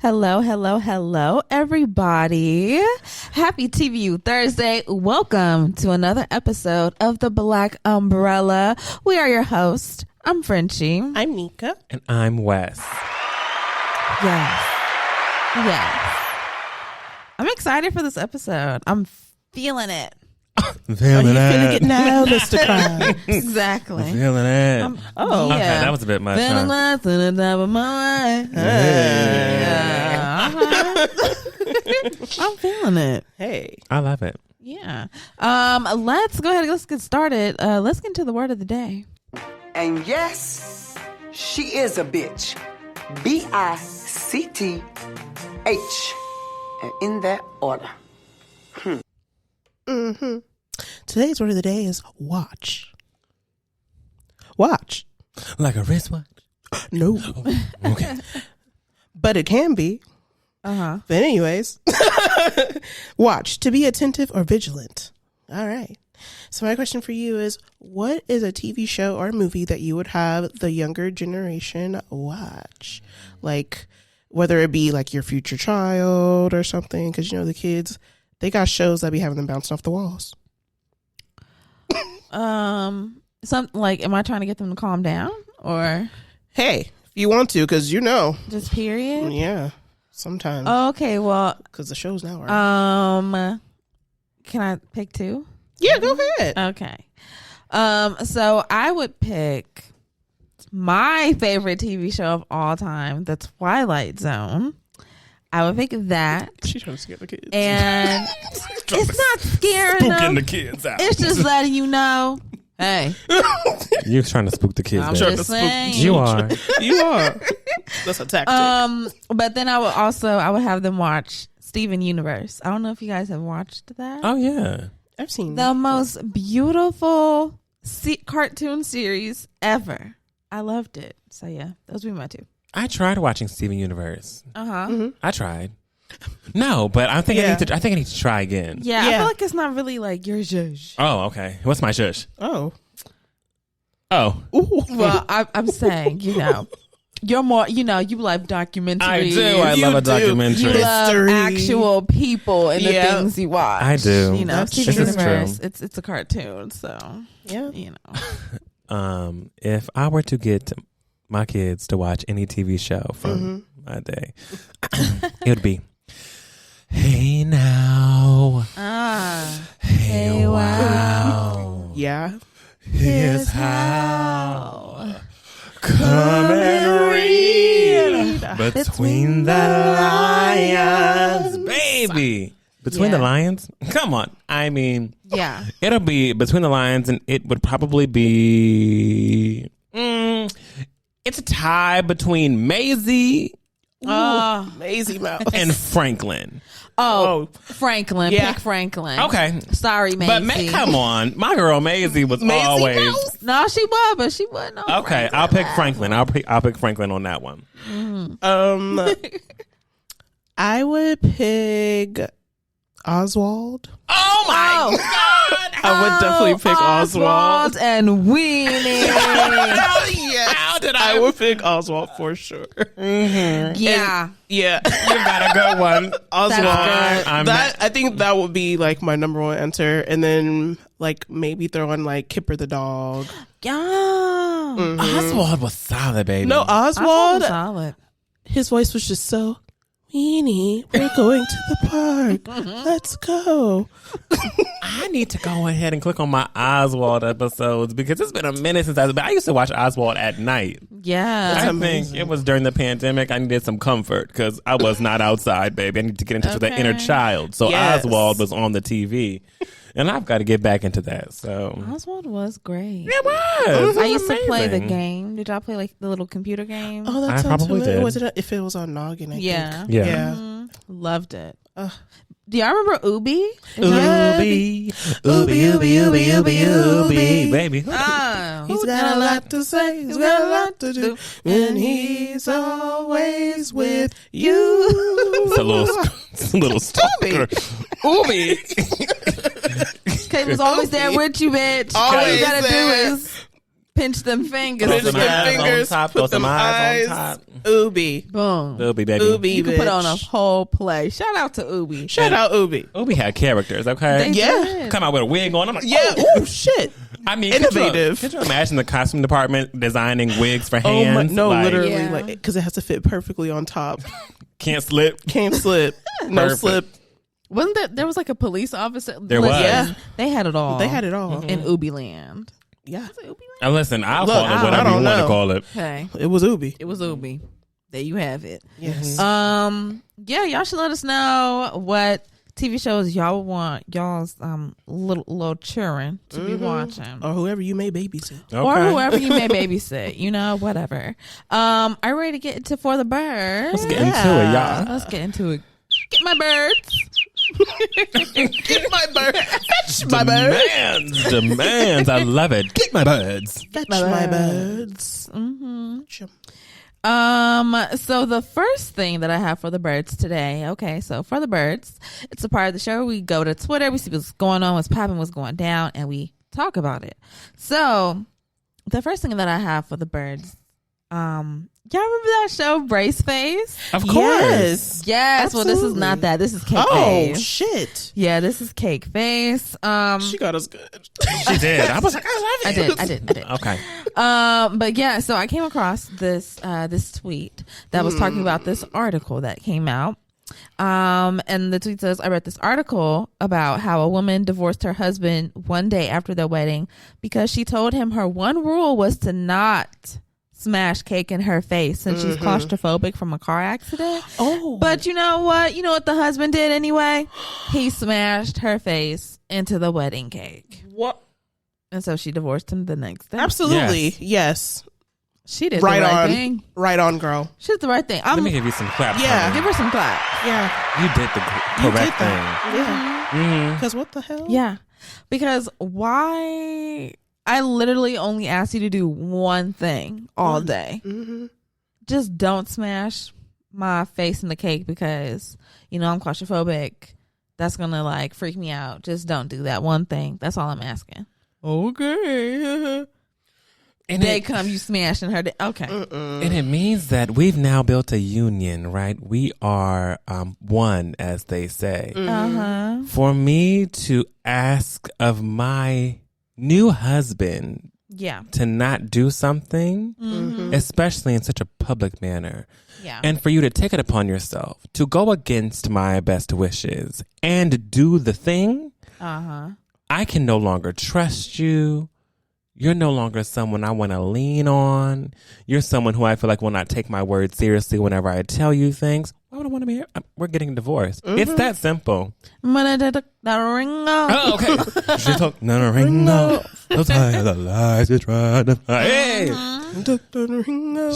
Hello, hello, hello, everybody. Happy TVU Thursday. Welcome to another episode of The Black Umbrella. We are your hosts. I'm Frenchie. I'm Nika. And I'm Wes. Yes. I'm excited for this episode. I'm feeling it. Feeling it now, Mr. Crime. Exactly. Feeling it. Oh, yeah. Okay, that was a bit much. Feeling Huh? it to the top of my way. Yeah. I'm feeling it. Hey. I love it. Yeah. Let's go ahead. Let's get started. Let's get into the word of the day. And yes, she is a bitch. B-I-C-T-H. And in that order. Today's word of the day is watch. Watch. Like a wristwatch? No. Okay. But it can be. Uh-huh. But anyways. Watch. To be attentive or vigilant. All right. So my question for you is, what is a TV show or movie that you would have the younger generation watch? Like, whether it be like your future child or something, because, you know, the kids, they got shows that be having them bouncing off the walls. Something like, am I trying to get them to calm down or Hey, if you want to, because you know. just period? Yeah, sometimes. Okay, well, Because the shows now are. can I pick two? Yeah, go ahead. Okay. So I would pick my favorite TV show of all time, The Twilight Zone. I would pick that. She's trying to scare the kids. And it's not scaring them. the kids out. It's just letting you know, hey, You're trying to spook the kids. I'm baby. just saying. You are. You are. That's a tactic. But then I would have them watch Steven Universe. I don't know if you guys have watched that. Oh, yeah. I've seen The most beautiful cartoon series ever. I loved it. So yeah, those would be my two. I tried watching Steven Universe. Uh-huh. I tried. No, but I think Yeah. I think I need to try again. Yeah, I Yeah. feel like it's not really like your zhuzh. Oh, okay. What's my shush? Oh. Oh. Ooh. Well, I'm saying, you know, you're more, you know, you love documentaries. I do. I You love a do. documentary. You love History. actual people and the Yeah. things you watch. I do. You know, That's Steven true. This is Universe, true. it's a cartoon, so Yeah. you know. If I were to get my kids to watch any TV show from my day, it would be Hey Now. Hey Wow. Yeah. Here's how. Come and read Between the Lions. Baby. Between the Yeah. Lions? Come on. I mean, Yeah. it'll be Between the Lions, and it would probably be... it's a tie between Maisie Maisie Mouse. and Franklin. Franklin. Yeah. Pick Franklin. Okay. Sorry, Maisie. But come on. My girl Maisie was always... Mouse? No, she was, but she wasn't. On Okay, I'll pick Franklin. I'll pick Franklin on that one. I would pick Oswald. Oh my God! I would definitely pick Oswald. and Weenie. How did I would pick Oswald for sure. Yeah. Yeah. You got a good one. Oswald. That's I think that would be like my number one answer. And then like maybe throw in like Kipper the dog. Yeah. Oswald was solid, baby. No, Oswald, Solid. his voice was just so, Weenie, we're going to the park. Let's go. I need to go ahead and click on my Oswald episodes because it's been a minute since I used to watch Oswald at night. Yeah. I amazing. think it was during the pandemic. I needed some comfort because I was not outside, baby. I need to get in touch with the inner child. So Yes. Oswald was on the TV. And I've got to get back into that. So Oswald was great. it was. I used to play the amazing. game. Did y'all play like the little computer game? Oh, that I sounds probably familiar. did. Was it if it was on Noggin? I Yeah. think. Yeah. Yeah. Loved it. Do y'all remember Ubi? Ooby, ooby, ooby, ooby, ooby, ooby, baby. Oh. He's got a lot to say. He's got a lot to do. And he's always with you. It's a little stalker. Ooby. Kate was always there with you, bitch. All Always you gotta there. do is Pinch them fingers. Throw some eyes fingers, on top. put Throw some them eyes on eyes. top. Ubi. Boom. Ubi, baby. Ubi, You can put on a bitch. whole play. Shout out to Ubi. Shout out Ubi. Ubi had characters, okay? They Yeah. did. Come out with a wig on. I'm like, Yeah. Oh, shit. I mean, Innovative. Could you imagine the costume department designing wigs for Oh, my, hands? no, Like, literally. Yeah. Like, because it has to fit perfectly on top. Can't slip. Can't slip. No Perfect. slip. Wasn't there was like a police officer? There was. Yeah. They had it all. They had it all. in Ubi land. Yeah. And listen, I'll Look, call it I whatever don't you want to know. call it. Okay. It was Ubi. It was Ubi. There you have it. Yes. Yeah, y'all should let us know what TV shows y'all want y'all's little children to be watching. Or whoever you may babysit. Okay. Or whoever you may babysit, whatever. Are you ready to get into For the Birds? Let's get into it, y'all. Let's get into it. Get my birds. Get my bird. Fetch my bird. Demands. I love it. Get my birds. Fetch My my birds. birds. So the first thing that I have for the birds today, okay, so for the birds, it's a part of the show. We go to Twitter, we see what's going on, what's popping, what's going down, and we talk about it. So the first thing that I have for the birds, y'all remember that show Brace Face? Of course. Yes. Yes. Well, this is not that. This is Cake Oh, Face. shit. Yeah, this is Cake Face. She got us good. She did. I was like, I love it. I did. Okay. But yeah, so I came across this tweet that was talking about this article that came out. And the tweet says, I read this article about how a woman divorced her husband one day after their wedding because she told him her one rule was to not smash cake in her face since she's claustrophobic from a car accident. Oh. But you know what? You know what the husband did anyway? He smashed her face into the wedding cake. What? And so she divorced him the next day. Absolutely. Yes. She did Right the right on. thing. Right on, girl. She did the right thing. Let me give you some claps. Yeah. honey. Give her some clap. Yeah. You did the You correct did that. Yeah. thing. Because what the hell? Yeah. Because why? I literally only asked you to do one thing all day. Mm-hmm. Just don't smash my face in the cake because, I'm claustrophobic. That's going to like freak me out. Just don't do that one thing. That's all I'm asking. Okay. And Day it, come, you smashing her. Okay. and it means that we've now built a union, right? We are one, as they say. Uh-huh. For me to ask of my new husband Yeah. to not do something, Mm-hmm. especially in such a public manner, Yeah. and for you to take it upon yourself to go against my best wishes and do the thing, Uh-huh. I can no longer trust you. You're no longer someone I want to lean on. You're someone who I feel like will not take my word seriously whenever I tell you things. Why would I want to be here? We're getting divorced. It's that simple. Oh, okay. She talk, no, ring off. Those are the lies you're trying to find. Hey.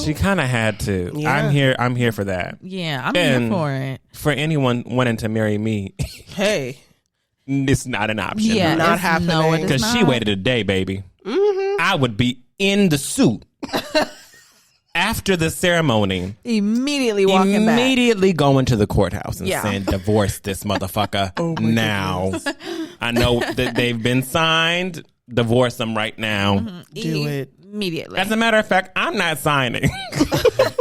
She kind of had to. Yeah. I'm here for that. Yeah, I'm And here for it. For anyone wanting to marry me, Hey. it's not an option. Yeah, Not it's- happening. No, it is Because she not. waited a day, baby. I would be in the suit after the ceremony. Immediately walking back. Immediately going to the courthouse and Yeah. saying, divorce this motherfucker now. I know that they've been signed. Divorce them right now. Do it. Immediately. As a matter of fact, I'm not signing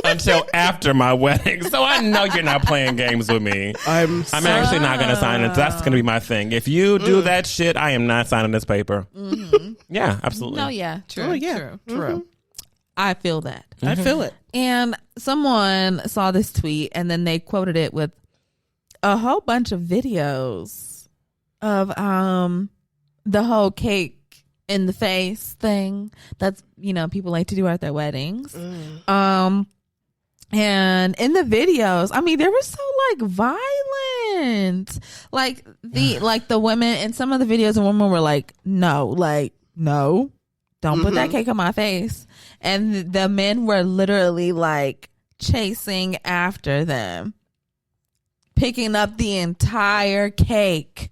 until after my wedding. So I know you're not playing games with me. I'm actually not going to sign it. That's going to be my thing. If you do that shit, I am not signing this paper. Yeah, absolutely. No, yeah. True. Oh, yeah. True. I feel that. I feel it. And someone saw this tweet and then they quoted it with a whole bunch of videos of the whole cake in the face thing that's people like to do at their weddings. And in the videos, I mean, they were so like violent. Like the women in some of the videos, the women were like, no, don't put that cake on my face. And the men were literally like chasing after them, picking up the entire cake,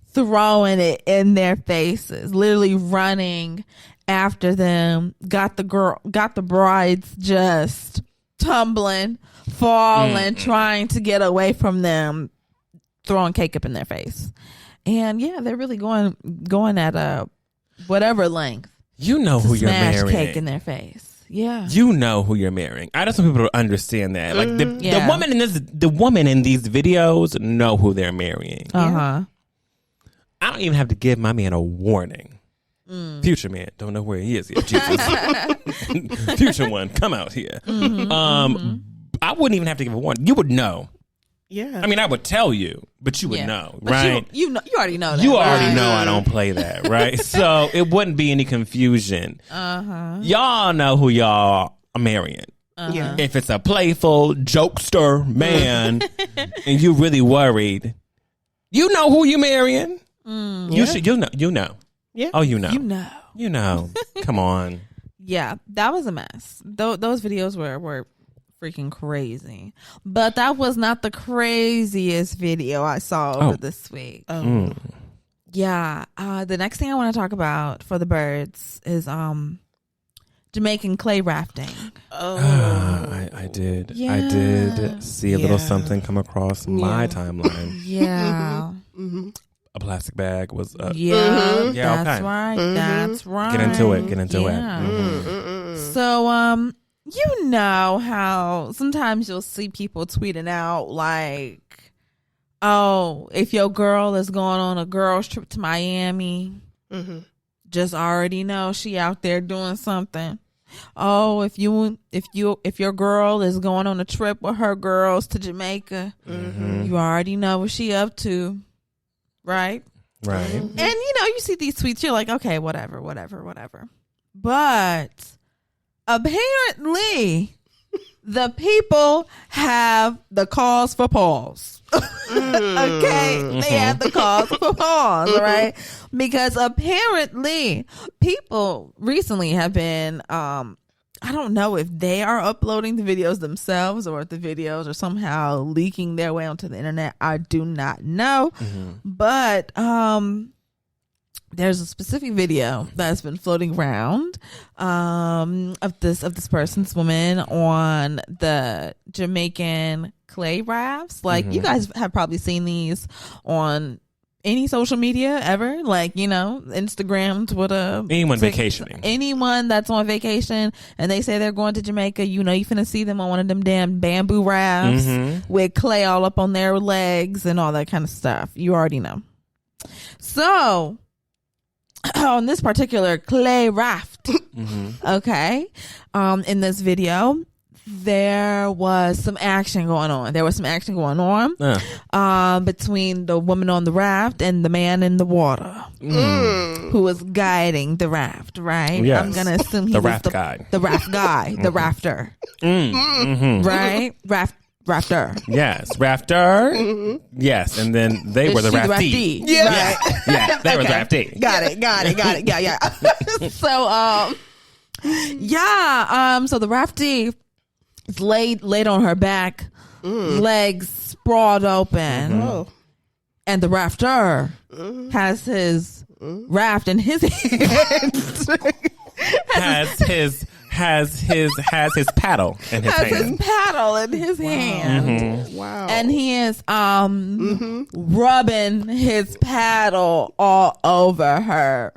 throwing it in their faces, literally running after them. Got the brides just tumbling, falling, trying to get away from them, throwing cake up in their face. And yeah, they're really going at whatever length You know to who you're smash marrying. cake in their face. Yeah. You know who you're marrying. I just want people to understand that. Like Yeah. the woman in these videos know who they're marrying. Uh-huh. I don't even have to give my man a warning. Future man, don't know where he is yet. Jesus. Future one, come out here. I wouldn't even have to give a warning. You would know. Yeah. I mean, I would tell you, but you would know, But right? You know, you already know that. You already right? know I don't play that, right? So it wouldn't be any confusion. Y'all know who y'all are marrying. Yeah. If it's a playful jokester man and you really worried, you know who you marrying. You should. You know. Yeah. Oh, you know. You know. Come on. Yeah, that was a mess. Those videos were freaking crazy. But that was not the craziest video I saw over this week. Yeah. The next thing I want to talk about for the birds is Jamaican clay rafting. I did. Yeah. I did see a little something come across my timeline. Yeah. A plastic bag was Yeah, Yeah, that's okay. right. That's right. Get into it. So, you know how sometimes you'll see people tweeting out like, "Oh, if your girl is going on a girls trip to Miami, just already know she out there doing something." Oh, if your girl is going on a trip with her girls to Jamaica, you already know what she up to. Right? Right. And you see these tweets, you're like, okay, whatever. But apparently the people have the cause for pause. Okay? They have the cause for pause, right? Because apparently people recently have been I don't know if they are uploading the videos themselves or if the videos are somehow leaking their way onto the internet. I do not know. But there's a specific video that's been floating around of this person's woman on the Jamaican clay rafts. Like, you guys have probably seen these on any social media ever, like, Instagram, Twitter, Anyone vacationing. anyone that's on vacation and they say they're going to Jamaica, you finna see them on one of them damn bamboo rafts with clay all up on their legs and all that kind of stuff. You already know. So on this particular clay raft, okay, in this video, there was some action going on. Between the woman on the raft and the man in the water who was guiding the raft, right? Yes. I'm going to assume he The was raft guy. The raft guy, the rafter. Right? Rafter. Yes. Rafter. Yes. And then they were the She raftee. Yeah. Yeah. They were the raftee. Got it. Yeah. So the raftee is laid on her back, legs sprawled open, and the rafter has his raft in his hands. has his paddle in his hand. His paddle in his hand. Wow. And he is rubbing his paddle all over her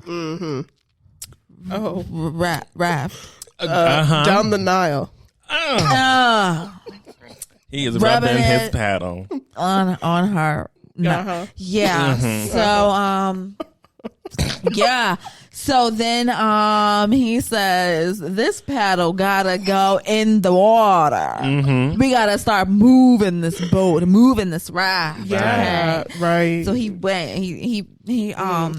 raft. Down the Nile. He is rubbing his paddle on her. Yeah. So yeah. So then he says, this paddle gotta go in the water. We gotta start moving this boat, moving this raft. Yeah, right. So he went, he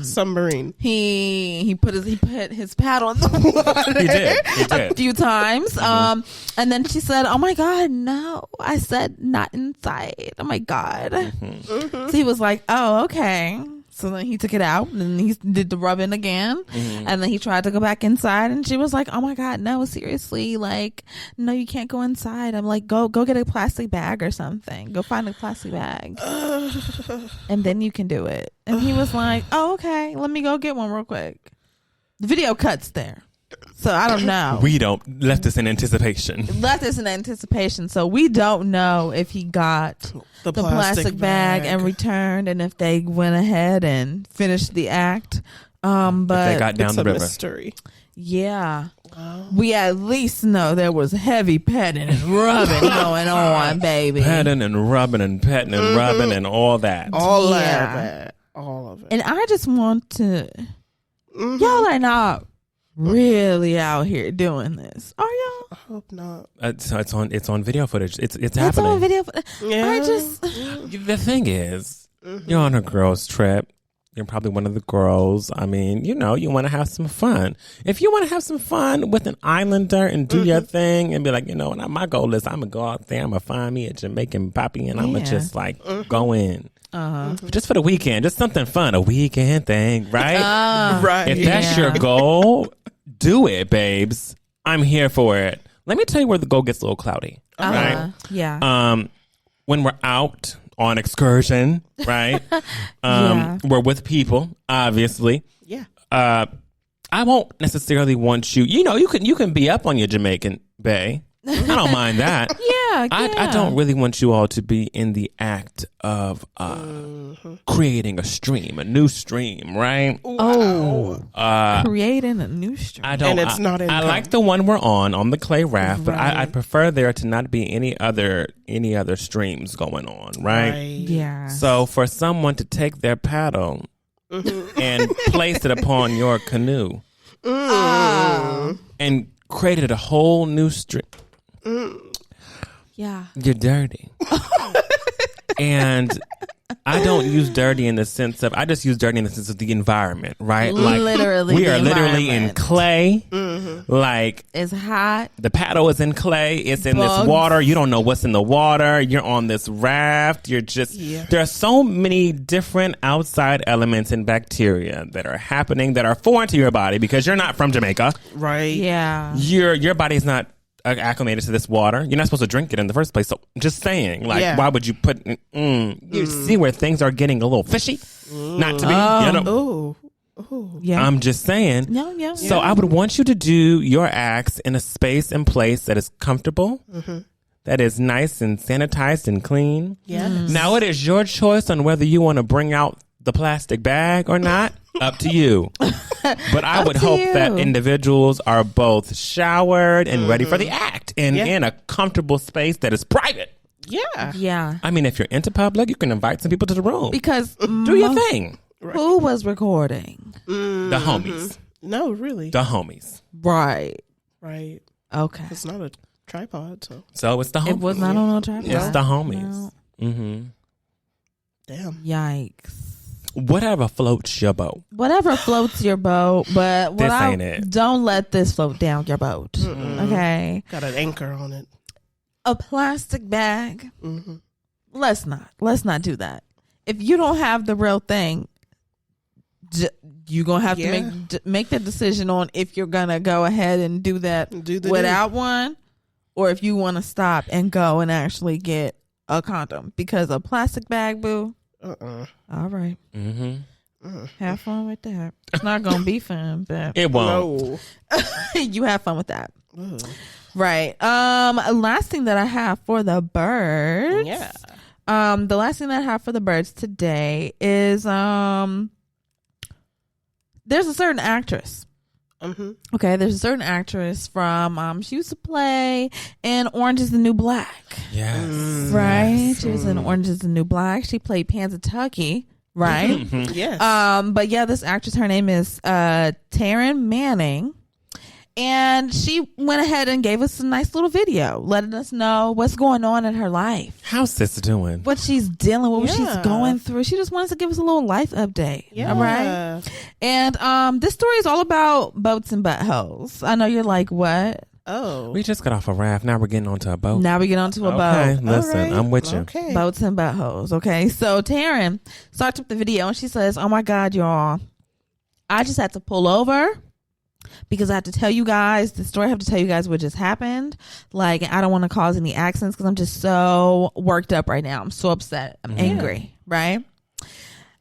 submarine. He put his paddle in the water. He did. A few times. And then she said, "Oh my God, no. I said not inside. Oh my God." So he was like, "Oh, okay." So then he took it out and he did the rubbing again. And then he tried to go back inside and she was like, "Oh my God, no, seriously. Like, no, you can't go inside." I'm like, go get a plastic bag or something. Go find a plastic bag. And then you can do it. And he was like, "Oh, okay. Let me go get one real quick." The video cuts there. So I don't know. We don't left us in anticipation. So we don't know if he got the plastic bag and returned, and if they went ahead and finished the act. But if they got down it's the a river. mystery. Yeah. We at least know there was heavy petting and rubbing going on, baby. Petting and rubbing and petting and rubbing and all that. All Yeah. of it. All of it. And I just want to, y'all are not really out here doing this, are y'all? I hope not. It's on video footage. It's It's happening. on video. Yeah. I just, The thing is, you're on a girls' trip. You're probably one of the girls. I mean, you want to have some fun. If you want to have some fun with an islander and do your thing and be like, what, my goal is I'm going to go out there, I'm going to find me a Jamaican poppy and I'm going to just like go in. Just for the weekend. Just something fun. A weekend thing, right? Right. If that's your goal, do it, babes. I'm here for it. Let me tell you where the goal gets a little cloudy. Right? yeah. When we're out on excursion, right? Yeah. We're with people, obviously. Yeah. I won't necessarily want you. You can be up on your Jamaican bay. I don't mind that. Yeah, I don't really want you all to be in the act of creating a new stream, right? Creating a new stream. I don't. And it's not in I like the one we're on the clay raft, but I prefer there to not be any other streams going on, right? Yeah. So for someone to take their paddle and place it upon your canoe and created a whole new stream. Yeah. You're dirty. And I don't use dirty in the sense of, I just use dirty in the sense of the environment, right? Like Literally we the are literally in environment. clay. Like It's hot. the paddle is in clay. It's in Bugs. this water. You don't know what's in the water. You're on this raft. You're just, there are so many different outside elements and bacteria that are happening that are foreign to your body because you're not from Jamaica. Right. Yeah. Your body's not acclimated to this water. You're not supposed to drink it in the first place. So just saying, like, why would you put, you see where things are getting a little fishy? Not to be, Oh. Yeah. I'm just saying. Yeah. So I would want you to do your acts in a space and place that is comfortable, that is nice and sanitized and clean. Yes. Now it is your choice on whether you want to bring out the plastic bag or not. Up to you. But I would hope that individuals are both showered and ready for the act and in a comfortable space that is private. Yeah. Yeah. I mean, if you're into public, you can invite some people to the room. Because do your thing. who was recording? The homies. No, really. The homies. Right. Right. Okay. It's not a tripod, so. So it's the homies. It was not on a tripod. It's the homies. No. Mm-hmm. Damn. Yikes. Whatever floats your boat. Whatever floats your boat, but This ain't it. Don't let this float down your boat. Okay. Got an anchor on it. A plastic bag. Let's not do that. If you don't have the real thing, you're gonna have to make the decision on if you're gonna go ahead and do that without one, or if you want to stop and go and actually get a condom, because a plastic bag, boo. All right. Have fun with that. It's not gonna be fun, but It won't. No. you have fun with that. Right. Last thing that I have for the birds. Yeah. The last thing that I have for the birds today is there's a certain actress. Okay, there's a certain actress from she used to play in Orange is the New Black. Yes. Right? She was in Orange is the New Black. She played Pansatucky, right? Yes. But yeah, this actress, her name is Taryn Manning. And she went ahead and gave us a nice little video, letting us know what's going on in her life, How's sis doing? what she's dealing with, what she's Yeah. going through. She just wants to give us a little life update. Yeah. All right. And this story is all about boats and buttholes. I know you're like, what? Oh. We just got off a raft. Now we're getting onto a boat. Now we get onto a Okay, boat. listen, All right. I'm with you. Okay. Boats and buttholes. Okay. So Taryn starts up the video and she says, oh my God, y'all, I just had to pull over because I have to tell you guys the story. I have to tell you guys what just happened. Like, I don't want to cause any accidents because I'm just so worked up right now. I'm so upset. I'm angry. Right.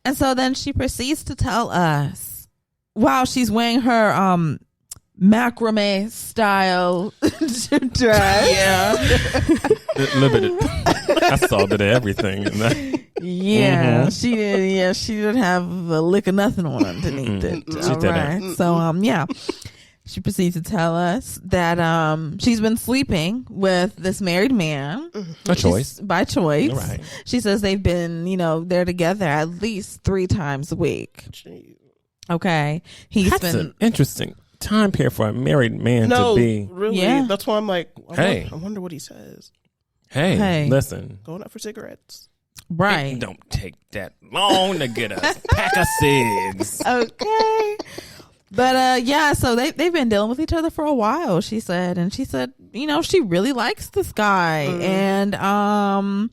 And so then she proceeds to tell us while she's wearing her macrame style dress. A little bit. I saw a bit of everything in that. Yeah, she did. Yeah, she didn't have a lick of nothing on underneath it. She All didn't. right. So yeah. she proceeds to tell us that she's been sleeping with this married man. A choice. By choice. Right. She says they've been, they're together at least 3 times a week. Jeez. Okay. That's an interesting time period for a married man to be. Really? Yeah. That's why I'm like, Hey. I wonder what he says. Hey, listen. Going out for cigarettes. Right. It don't take that long to get a pack of cigs. Okay. But so they've been dealing with each other for a while, she said. And she said, she really likes this guy. And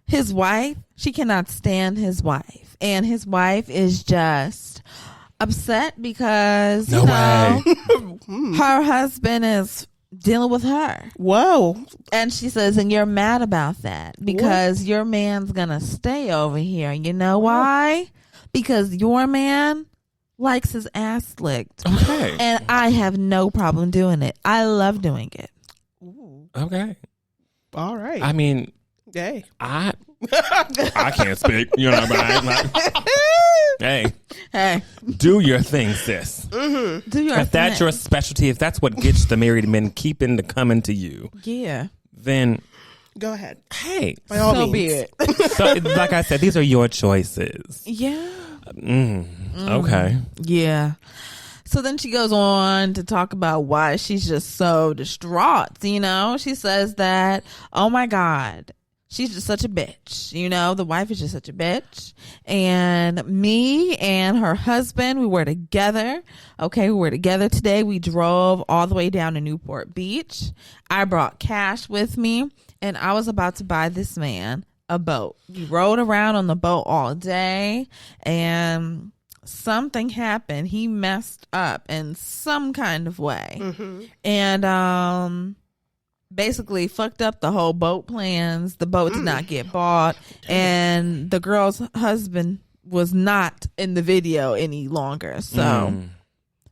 his wife, she cannot stand his wife. And his wife is just upset because No way. her husband is dealing with her. Whoa. And she says, and you're mad about that because your man's gonna stay over here. You know why? Because your man likes his ass licked. Okay. And I have no problem doing it. I love doing it. Okay. All right. I mean, Hey. I can't speak. You know, but I'm like, hey, do your thing, sis. Do your If that's thing. your specialty, if that's what gets the married men keeping to coming to you, Yeah. then Go ahead. hey, By all So means. be it. so, like I said, these are your choices. Yeah. Okay. Yeah. So then she goes on to talk about why she's just so distraught. She says that, oh my God, she's just such a bitch. The wife is just such a bitch. And me and her husband, we were together. Okay, we were together today. We drove all the way down to Newport Beach. I brought cash with me, and I was about to buy this man a boat. We rode around on the boat all day, and something happened. He messed up in some kind of way. And basically fucked up the whole boat plans. The boat did not get bought, and the girl's husband was not in the video any longer. So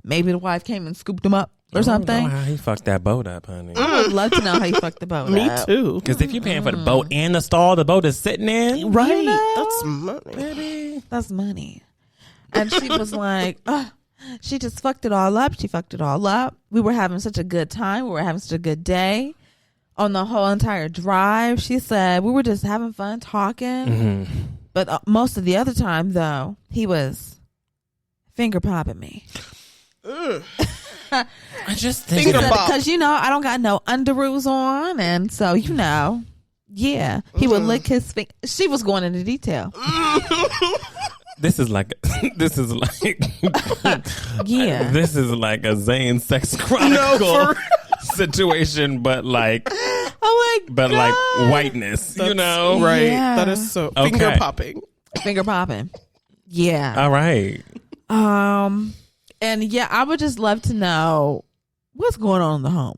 maybe the wife came and scooped him up or something. I don't know how he fucked that boat up, honey. I would love to know how he fucked the boat Me up. too. Because if you're paying for the boat and the stall the boat is sitting in, Right. know? That's money. baby. That's money. And she was like, she just fucked it all up. She fucked it all up. We were having such a good time. We were having such a good day. On the whole entire drive, she said, we were just having fun talking. But most of the other time, though, he was finger popping me. I just think Finger pop. Because, I don't got no underoos on. And so, yeah, he would lick his finger. She was going into detail. this is like Yeah. this is like a Zane Sex Chronicle No, situation, but like Oh my God. whiteness, Right. Yeah. That is so. Okay. Finger popping. Finger popping. Yeah. All right. And yeah, I would just love to know what's going on in the home.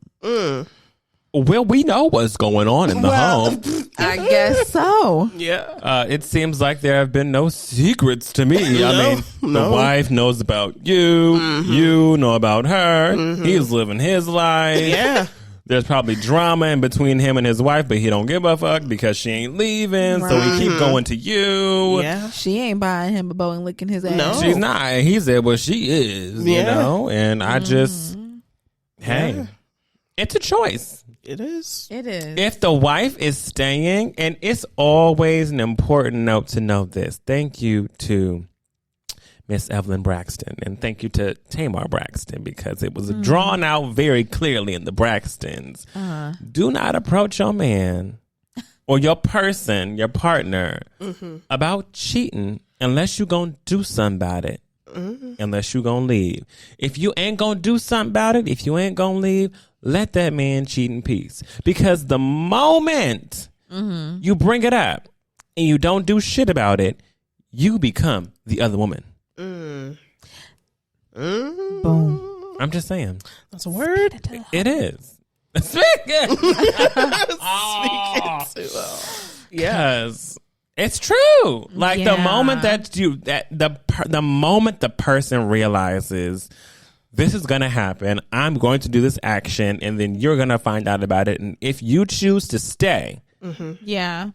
Well, we know what's going on in the home. I guess so. Yeah. It seems like there have been no secrets to me. I mean, No. the wife knows about you. You know about her. He's living his life. Yeah. There's probably drama in between him and his wife, but he don't give a fuck because she ain't leaving. So he keep going to you. Yeah. She ain't buying him a bow and licking his ass. No. She's not. He said, well, she is, you Yeah. know? And I just, hey, it's a choice. It is. It is. If the wife is staying, and it's always an important note to know this. Thank you to Miss Evelyn Braxton, and thank you to Tamar Braxton, because it was drawn out very clearly in the Braxtons. Do not approach your man or your person, your partner, about cheating unless you gonna do something about it. Unless you gonna leave. If you ain't gonna do something about it, if you ain't gonna leave, let that man cheat in peace. Because the moment you bring it up and you don't do shit about it, you become the other woman. Boom. I'm just saying. That's a word. It is. Yes. It's true. Like the Yeah. moment that the moment the person realizes this is going to happen, I'm going to do this action, and then you're going to find out about it. And if you choose to stay, Yeah.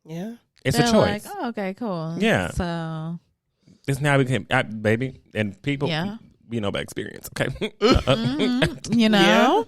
Yeah. it's They're a choice. like, oh, okay, cool. Yeah. So, It's now became baby, and people. Yeah. we know by experience. Okay. You know?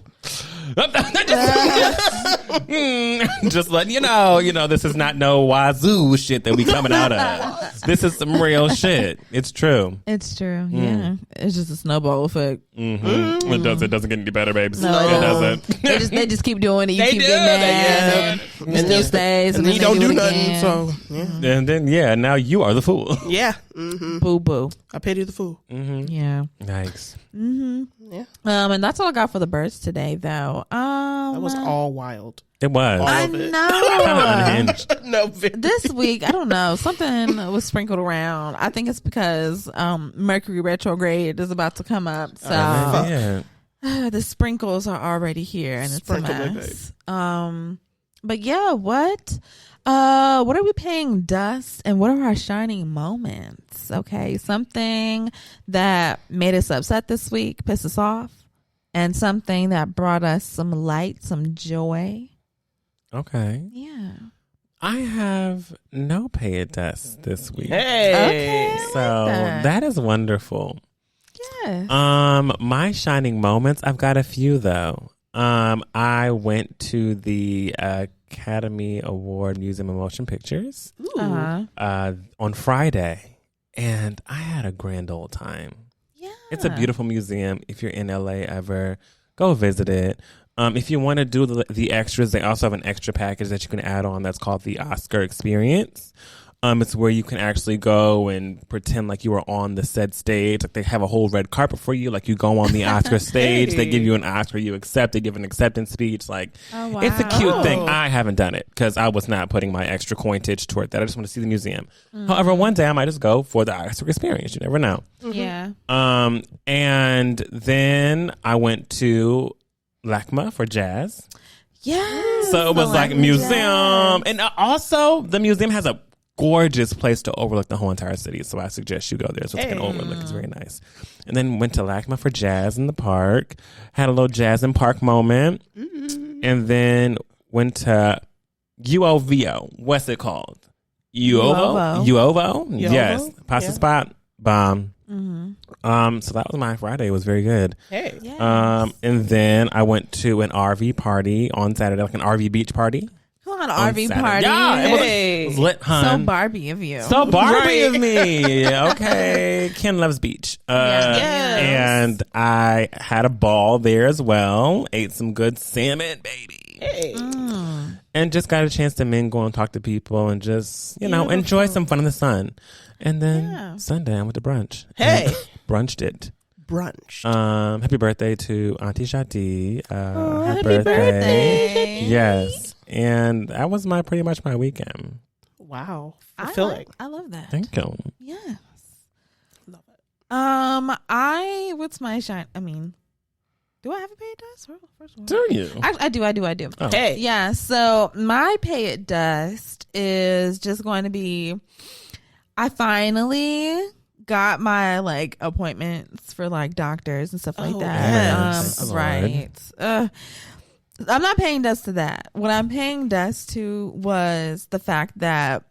Just letting you know, this is not no wazoo shit that we coming out of. This is some real shit. It's true. It's true. Yeah. It's just a snowball effect. It doesn't get any better, babes. No. It doesn't. They just keep doing it. You They keep do. getting mad. They- And it still stays. and then you they don't do it nothing. again. So yeah, And then, now you are the fool. yeah. Boo boo. I pity the fool. Yeah. Nice. Yeah, And that's all I got for the birds today, though. that was all wild. It was. I of it. Kind of know. unhinged. No, This week, I don't know. Something was sprinkled around. I think it's because Mercury retrograde is about to come up. So Yeah. the sprinkles are already here, and it's Sprinkle a me, mess. But yeah, what are we paying dust, and what are our shining moments? Okay, something that made us upset this week, pissed us off, and something that brought us some light, some joy. Okay. Yeah. I have no pay it dust this week. hey, Okay. So that is wonderful. Yes. My shining moments, I've got a few though. I went to the Academy Award Museum of Motion Pictures on Friday, and I had a grand old time. Yeah. It's a beautiful museum. If you're in LA ever, go visit it. If you want to do the extras, they also have an extra package that you can add on that's called the Oscar Experience. It's where you can actually go and pretend like you were on the said stage. Like they have a whole red carpet for you. Like you go on the Oscar stage. They give you an Oscar. You accept. They give an acceptance speech. Like it's a cute thing. I haven't done it because I was not putting my extra coinage toward that. I just want to see the museum. However, one day I might just go for the Oscar Experience. You never know. Yeah. And then I went to LACMA for jazz. Yeah. So it was like a museum. And also the museum has a gorgeous place to overlook the whole entire city. So I suggest you go there. So it's like an overlook. It's very nice. And then went to LACMA for jazz in the park. Had a little jazz in park moment. And then went to UOVO. What's it called? UOVO? Yes. Pasta spot. Bomb. So that was my Friday. It was very good. hey, Yes. And then I went to an RV party on Saturday, like an RV beach party. Come on, on RV Saturday. party. Yeah, it was lit, So hun. Barbie of you. So Barbie Right. of me. Okay. Ken loves beach. Yes. And I had a ball there as well. Ate some good salmon, baby. hey. And just got a chance to mingle and talk to people and just, enjoy some fun in the sun. And then Sunday I went to brunch. Hey. Brunched it. Brunch. Happy birthday to Auntie Shadi. happy birthday. Yes. And that was pretty much my weekend. Wow, fulfilling. I love that. Thank you. Yes. Love it. What's my shine? I mean, do I have a pay it dust? First of all, Do you? I do. Oh. Hey, Yeah. So my pay it dust is just going to be, I finally got my appointments for doctors and stuff like Oh, that. yes. Right. I'm not paying dust to that. What I'm paying dust to was the fact that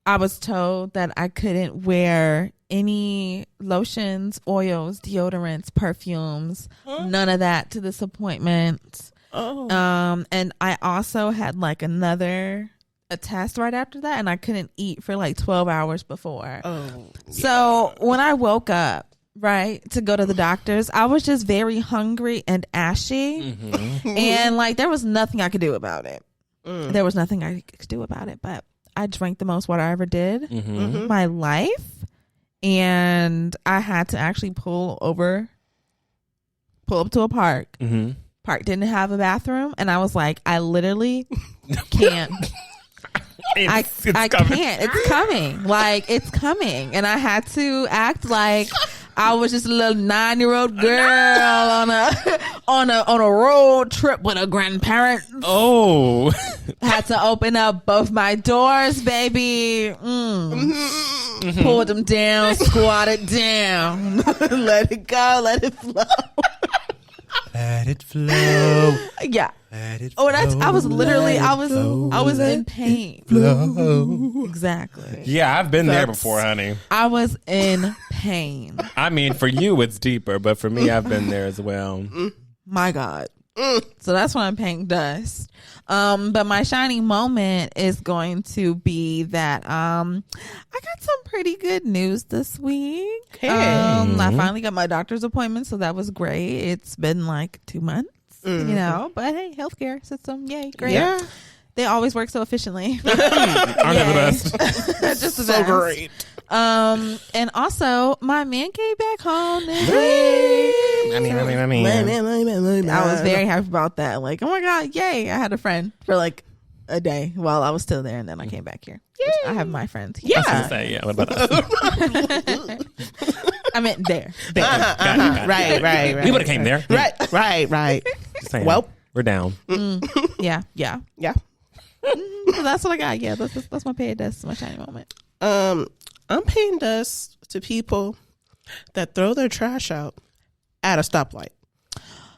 I was told that I couldn't wear any lotions, oils, deodorants, perfumes, none of that to this appointment. oh, And I also had a test right after that, and I couldn't eat for 12 hours before. oh. So when I woke up, right, to go to the doctors, I was just very hungry and ashy. And there was nothing I could do about it. There was nothing I could do about it, but I drank the most water I ever did in my life. And I had to actually pull up to a park. Park didn't have a bathroom. And I was like, I literally can't. I can't. It's coming. It's coming. And I had to act like I was just a little 9-year-old girl on a road trip with a grandparent. Oh. Had to open up both my doors, baby. Pulled them down, squatted down. Let it go, let it flow. Let it flow. Yeah. Let it Oh, I was literally, I was let in pain. flow. Exactly. Yeah, I've been there before, honey. I was in pain. I mean, for you, it's deeper, but for me, I've been there as well. My God. So that's why I'm paying dust. But my shining moment is going to be that I got some pretty good news this week. Hey. I finally got my doctor's appointment, so that was great. It's been like 2 months, you know, but hey, healthcare system, yay, great. Yeah. They always work so efficiently. Aren't they the best? Just the So best. great. And also my man came back home this week. I was very happy about that. Like, oh my God, yay. I had a friend for like a day while I was still there, and then I came back here. Which I have my friends here. I was gonna say, yeah. What about us? I meant there. Got it. Right. We would have came there. Right. Just saying. Well. We're down. Yeah. Yeah. So that's what I got. Yeah, that's my pay dust, my shiny moment. I'm paying dust to people that throw their trash out at a stoplight.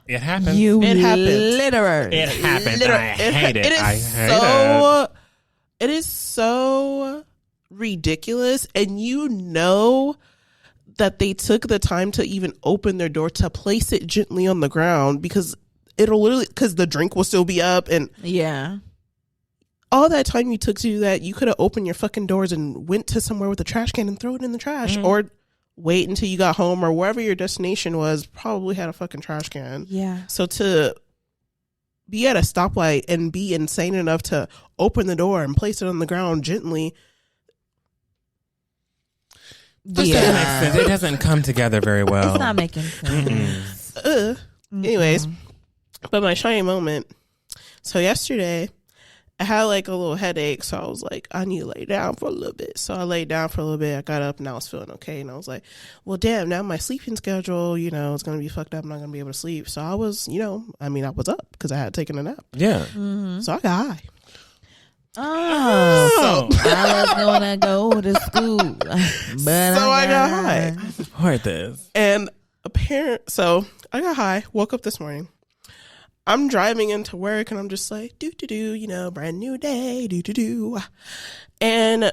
It happens. It happens. Litterers. It happens. I hate it. I hate it. It is so ridiculous, and you know that they took the time to even open their door to place it gently on the ground because because the drink will still be up, and Yeah. all that time you took to do that, you could have opened your fucking doors and went to somewhere with a trash can and throw it in the trash, or wait until you got home or wherever your destination was, probably had a fucking trash can. Yeah. So to be at a stoplight and be insane enough to open the door and place it on the ground gently. Doesn't make sense. It doesn't come together very well. It's not making sense. Anyways, but my shiny moment. So yesterday, I had like a little headache, so I was like, I need to lay down for a little bit. So I laid down for a little bit. I got up and I was feeling okay. And I was like, well, damn, now my sleeping schedule, is going to be fucked up. I'm not going to be able to sleep. So I was, I was up because I had taken a nap. Yeah. So I got high. Oh, so I was gonna go to school, but So I got high. Support this. And so I got high, woke up this morning. I'm driving into work and I'm just like, brand new day, And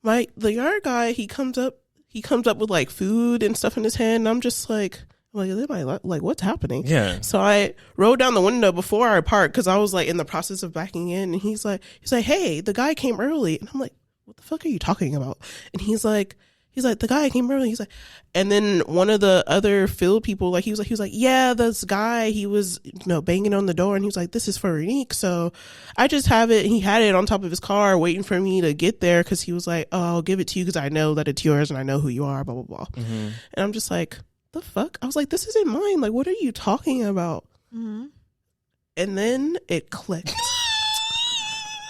the yard guy, he comes up with like food and stuff in his hand, and I'm just like what's happening? Yeah. So I rolled down the window before I parked because I was like in the process of backing in, and he's like, hey, the guy came early, and I'm like, what the fuck are you talking about? And he's like, the guy came early. He's like, and then one of the other field people, he was like, yeah, this guy, he was, banging on the door, and he was like, this is for Renique. So I just have it. And he had it on top of his car waiting for me to get there because he was like, oh, I'll give it to you because I know that it's yours and I know who you are, blah, blah, blah. And I'm just like, the fuck? I was like, this isn't mine. Like, what are you talking about? And then it clicked.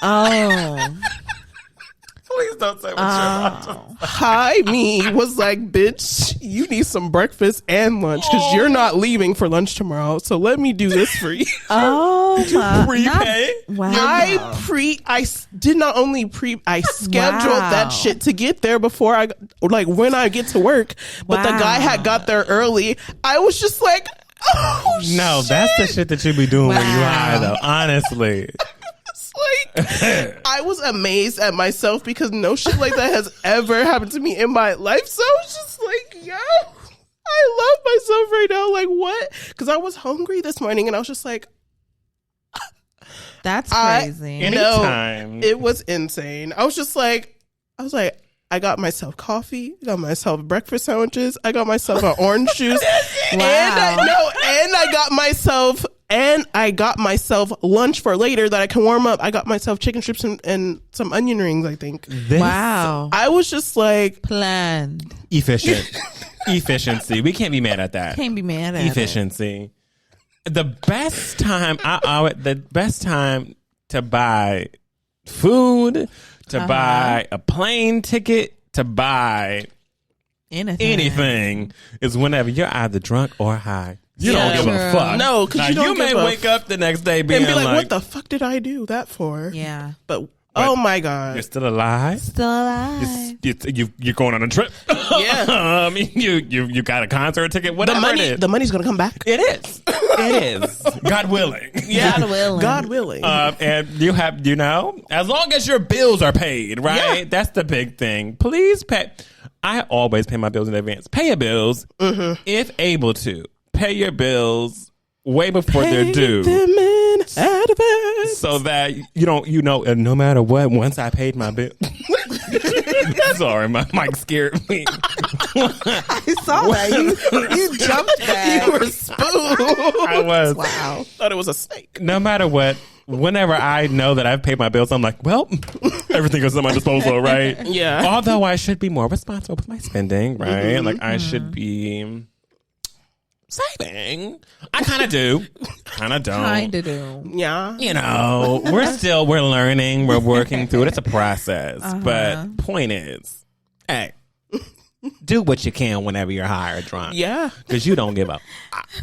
Oh. Please don't say what you're about to say. Hi, me was like, bitch, you need some breakfast and lunch because you're not leaving for lunch tomorrow. So let me do this for you. Oh my! Prepay? Wow. I did not only I scheduled that shit to get there before when I get to work. But the guy had got there early. I was just like, oh, No, shit. that's the shit that you be doing when you high, though. Honestly. I was amazed at myself because no shit like that has ever happened to me in my life. So I was just like, yo, I love myself right now. Like, what? Because I was hungry this morning and I was just like, That's crazy. Anytime. it was insane. I was like, I got myself coffee, I got myself breakfast sandwiches, I got myself an orange juice, and I got myself lunch for later that I can warm up. I got myself chicken strips and some onion rings, I think. Wow. I was just like, Planned. Efficiency. We can't be mad at that. Can't be mad at Efficiency. The best time to buy food, to buy a plane ticket, to buy anything is whenever you're either drunk or high. You don't give a fuck. No, because you may wake up the next day being and be like, what the fuck did I do that for? Yeah. But oh my God. You're still alive. Still alive. You're going on a trip. Yeah. I mean, you got a concert ticket. Whatever it is. The money's gonna come back. It is. It is. God willing. Yeah. God willing. And you have, as long as your bills are paid, right? Yeah. That's the big thing. Please pay. I always pay my bills in advance. Pay your bills if able to. Pay your bills way before they're due. Them in advance. So that and no matter what, once I paid my bill. Sorry, my mic scared me. I saw that. You jumped back. You were spooked. I was. Wow. Thought it was a snake. No matter what, whenever I know that I've paid my bills, I'm like, well, everything is at my disposal, right? Yeah. Although I should be more responsible with my spending, right? Like I should be saving. I kind of do. Kind of don't. Kind of do. Yeah. We're learning. We're working through it. It's a process. But point is, hey, do what you can whenever you're high or drunk. Yeah. Because you don't give up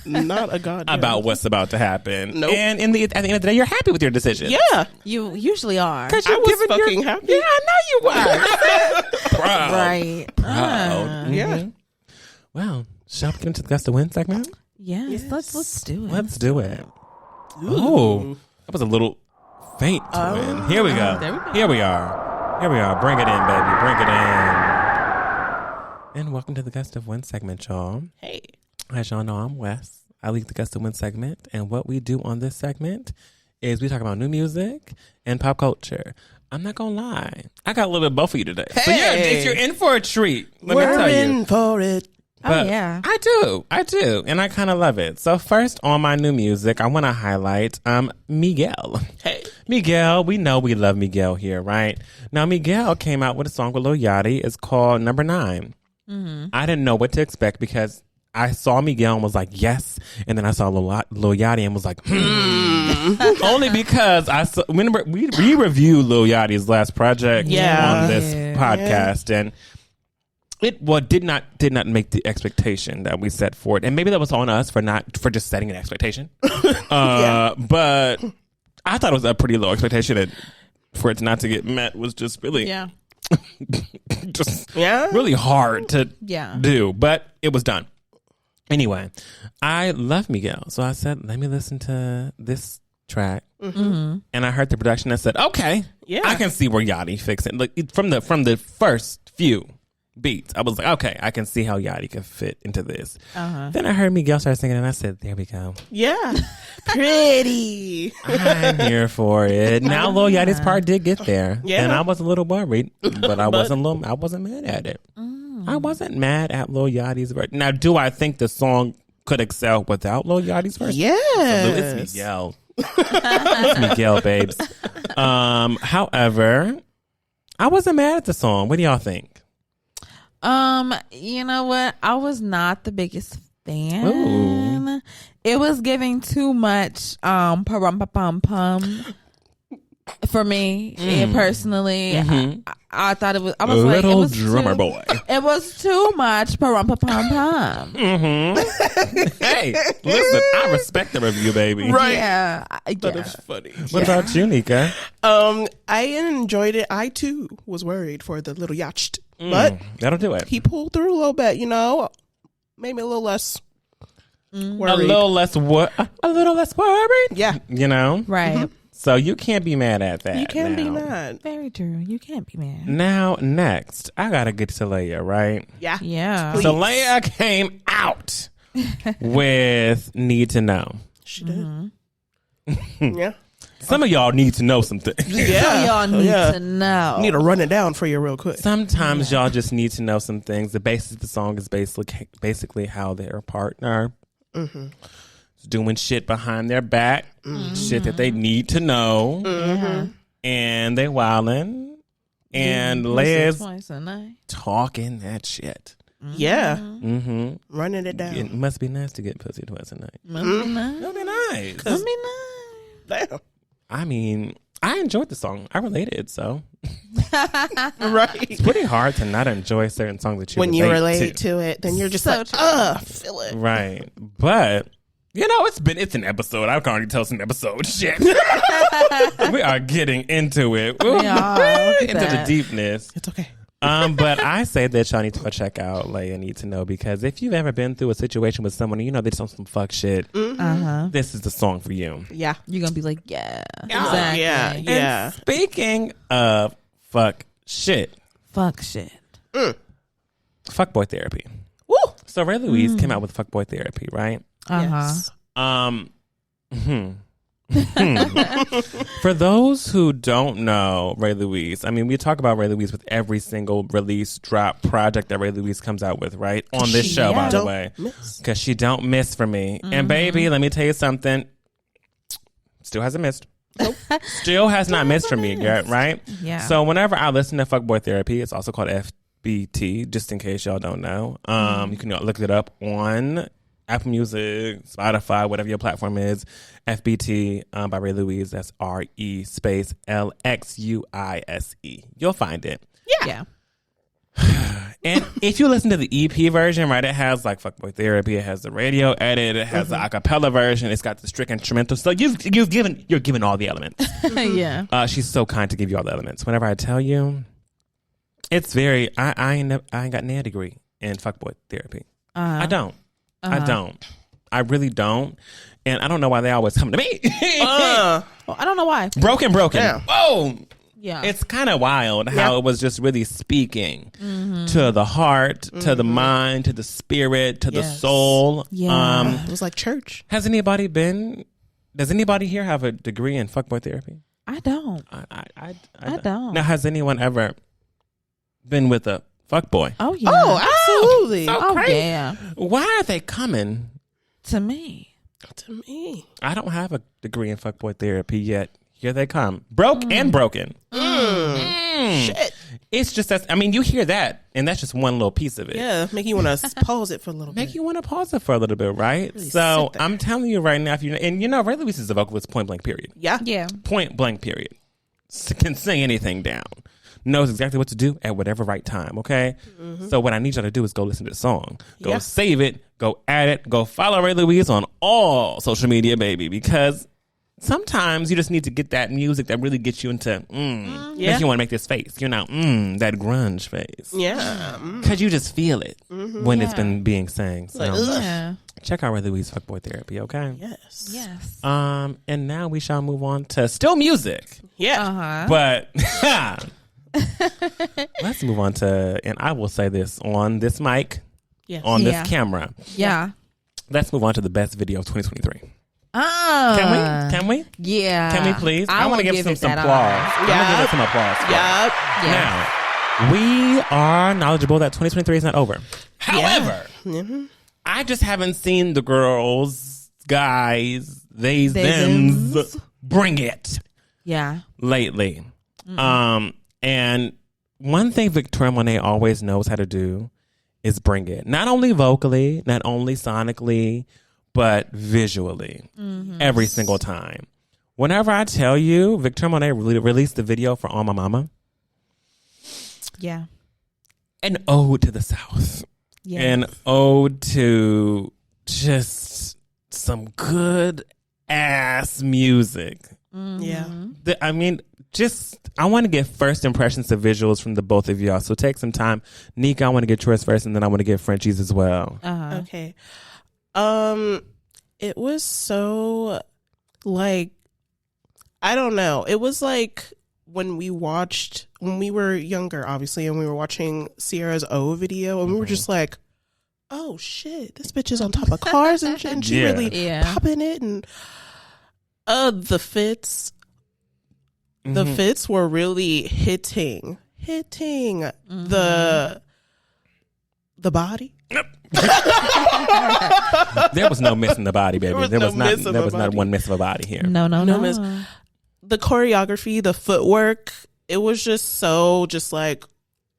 Not a goddamn. about what's about to happen. Nope. And at the end of the day, you're happy with your decision. Yeah. You usually are. Because I was fucking happy. Yeah, I know you were. Proud. Right. Proud. Yeah. Well, shall we get into the Gust of Wind segment? Yes. Let's do it. Let's do it. Oh, that was a little faint to win. Here we go. There we go. Here we are. Bring it in, baby. Bring it in. And welcome to the Gust of Wind segment, y'all. Hey. As y'all know, I'm Wes. I lead the Gust of Wind segment. And what we do on this segment is we talk about new music and pop culture. I'm not going to lie. I got a little bit of both for you today. So you're in for a treat. Let me tell We're you. in for it. But yeah. I do. And I kind of love it. So first on my new music, I want to highlight Miguel. Hey. Miguel, we know we love Miguel here, right? Now, Miguel came out with a song with Lil Yachty. It's called Number 9. I didn't know what to expect because I saw Miguel and was like, yes. And then I saw Lil Yachty and was like, Only because remember, we reviewed Lil Yachty's last project on this podcast. And it did not make the expectation that we set for it, and maybe that was on us for just setting an expectation. But I thought it was a pretty low expectation, and for it not to get met was just really, really hard to do. But it was done anyway. I love Miguel, so I said, let me listen to this track, and I heard the production. I said, okay, I can see where Yachty fixed it. Like from the first few beats, I was like, okay, I can see how Yachty could fit into this. Then I heard Miguel start singing, and I said, there we go. Yeah. Pretty. I'm here for it. Now Lil Yachty's part did get there. And I was a little worried, but I wasn't mad at it. I wasn't mad at Lil Yachty's verse. Now, do I think the song could excel without Lil Yachty's verse? Yes. It's Miguel. It's Miguel, babes. However, I wasn't mad at the song. What do y'all think? You know what? I was not the biggest fan. Ooh. It was giving too much pum for me personally. I thought it was. I was a like, little it was drummer boy. It was too much pum. Hey, listen, I respect the review, baby. Right. Yeah, That is funny. What about you, Nika? I enjoyed it. I too was worried for the little Yatchy, but That'll do it. he pulled through a little bit. Made me a little less worried. A little less worried. Yeah. right. So you can't be mad at that. You can be now. mad. Very true. You can't be mad. Now, next, I gotta get to LAYA, right? Yeah. Yeah. Please. So LAYA came out with Need to Know. She did. Yeah. Some of y'all need to know something. Yeah. So y'all need to know. Need to run it down for you real quick. Sometimes y'all just need to know some things. The basis of the song is basically how their partner is doing shit behind their back, shit that they need to know, and they wildin', and LAYA's Twice a night. talking that shit. Yeah. Running it down. It must be nice to get pussy twice a night. Must be nice. That'd be nice. Must be nice. Damn. I mean, I enjoyed the song. I related, so Right. it's pretty hard to not enjoy certain songs that you When you relate to it, then you're just So like, true. feel it. right. But it's an episode. I can already tell some episode shit. We are getting into it. We are. Look at Into the that. deepness. It's okay. But I say that y'all need to go check out LAYA Need to Know, because if you've ever been through a situation with someone, they just on some fuck shit, this is the song for you. Yeah. You're gonna be like, yeah, exactly. Yeah. Yeah. And speaking of fuck shit, Fuck shit. Fuckboy Therapy. Woo! So Ray Lxuise came out with Fuckboy Therapy, right? Yes. For those who don't know Ray Lxuise, I mean, we talk about Ray Lxuise with every single release, drop, project that Ray Lxuise comes out with, right? On this show, by the way. Because she don't miss for me. And baby, let me tell you something. Still hasn't missed. Nope. Still has not missed for me, right? Yeah. So whenever I listen to Fuckboy Therapy, it's also called FBT, just in case y'all don't know. You can look it up on Apple Music, Spotify, whatever your platform is. FBT by Ray Lxuise. That's RE space LXUISE. You'll find it. Yeah. And if you listen to the EP version, right, it has like Fuckboy Therapy, it has the radio edit, it has the acapella version, it's got the strict instrumental. So you're given all the elements. Yeah. She's so kind to give you all the elements. Whenever I tell you, it's very. I ain't got no degree in Fuckboy Therapy. I don't. I really don't. And I don't know why they always come to me. Well, I don't know why. Broken. Yeah. Oh. Yeah. It's kind of wild how it was just really speaking to the heart, to the mind, to the spirit, to the soul. Yeah. It was like church. Does anybody here have a degree in Fuckboy Therapy? I don't. I don't. Now, has anyone ever been with a fuckboy? Oh, yeah. Oh, absolutely. Oh, crazy. yeah. Why are they coming To me. To me. I don't have a degree in Fuckboy Therapy yet. Here they come. Broke and broken. Shit. It's just that, I mean, you hear that, and that's just one little piece of it. Yeah, make you want to pause it for a little bit. Make you want to pause it for a little bit, right? Really So sit there. I'm telling you right now, if you and you know, Ray Lxuise is a vocalist, point blank, period. Yeah. Yeah. Point blank, period. Can sing anything down. Knows exactly what to do at whatever right time, okay? So what I need y'all to do is go listen to the song. Go save it. Go add it. Go follow Ray Lxuise on all social media, baby, because sometimes you just need to get that music that really gets you into, makes you want to make this face, that grunge face. Yeah. Because you just feel it when it's been being sang. So Yeah. check out Ray Lxuise Fuckboy Therapy, okay? Yes. Yes. And now we shall move on to still music. Yeah. But let's move on to, and I will say this on this mic, on this camera. Yeah. Let's move on to the best video of 2023. Oh. Can we? Yeah. Can we please? I want to give some applause. I'm going to give it some applause. Yep. Yeah. Now, we are knowledgeable that 2023 is not over. However, I just haven't seen the girls, guys, thems bring it. Yeah. Lately. And one thing Victoria Monet always knows how to do is bring it. Not only vocally, not only sonically, but visually. Every single time. Whenever I tell you, Victoria Monet released the video for All My Mama. Yeah. An ode to the South. Yeah. An ode to just some good ass music. Yeah. I mean, I want to get first impressions of visuals from the both of y'all. So take some time. Nika, I want to get yours first, and then I want to get Frenchie's as well. Okay. It was so, like, I don't know. It was like when we were younger, obviously, and we were watching Sierra's O video, and we were just like, oh shit, this bitch is on top of cars and shit, and she really popping it, and the fits. The fits were really hitting the body. There was no missing the body, baby. There was not one miss of a body here. No. Miss. The choreography, the footwork, it was just so like,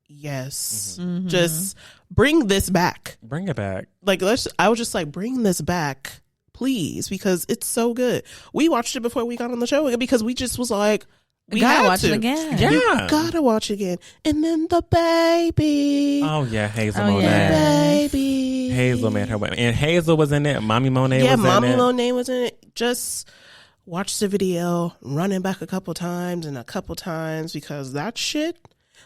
yes, just bring this back. Bring it back. Like, I was just like, bring this back, please, because it's so good. We watched it before we got on the show because we just was like, we gotta watch to. it again. Yeah. You gotta watch it again. And then the baby. Oh yeah, Hazel Oh, Monet. yeah. Baby. Hazel made her way. And Hazel was in it. Mommy Monet was in it. Yeah, Mommy Monet was in it. Just watch the video, running back a couple times because that shit,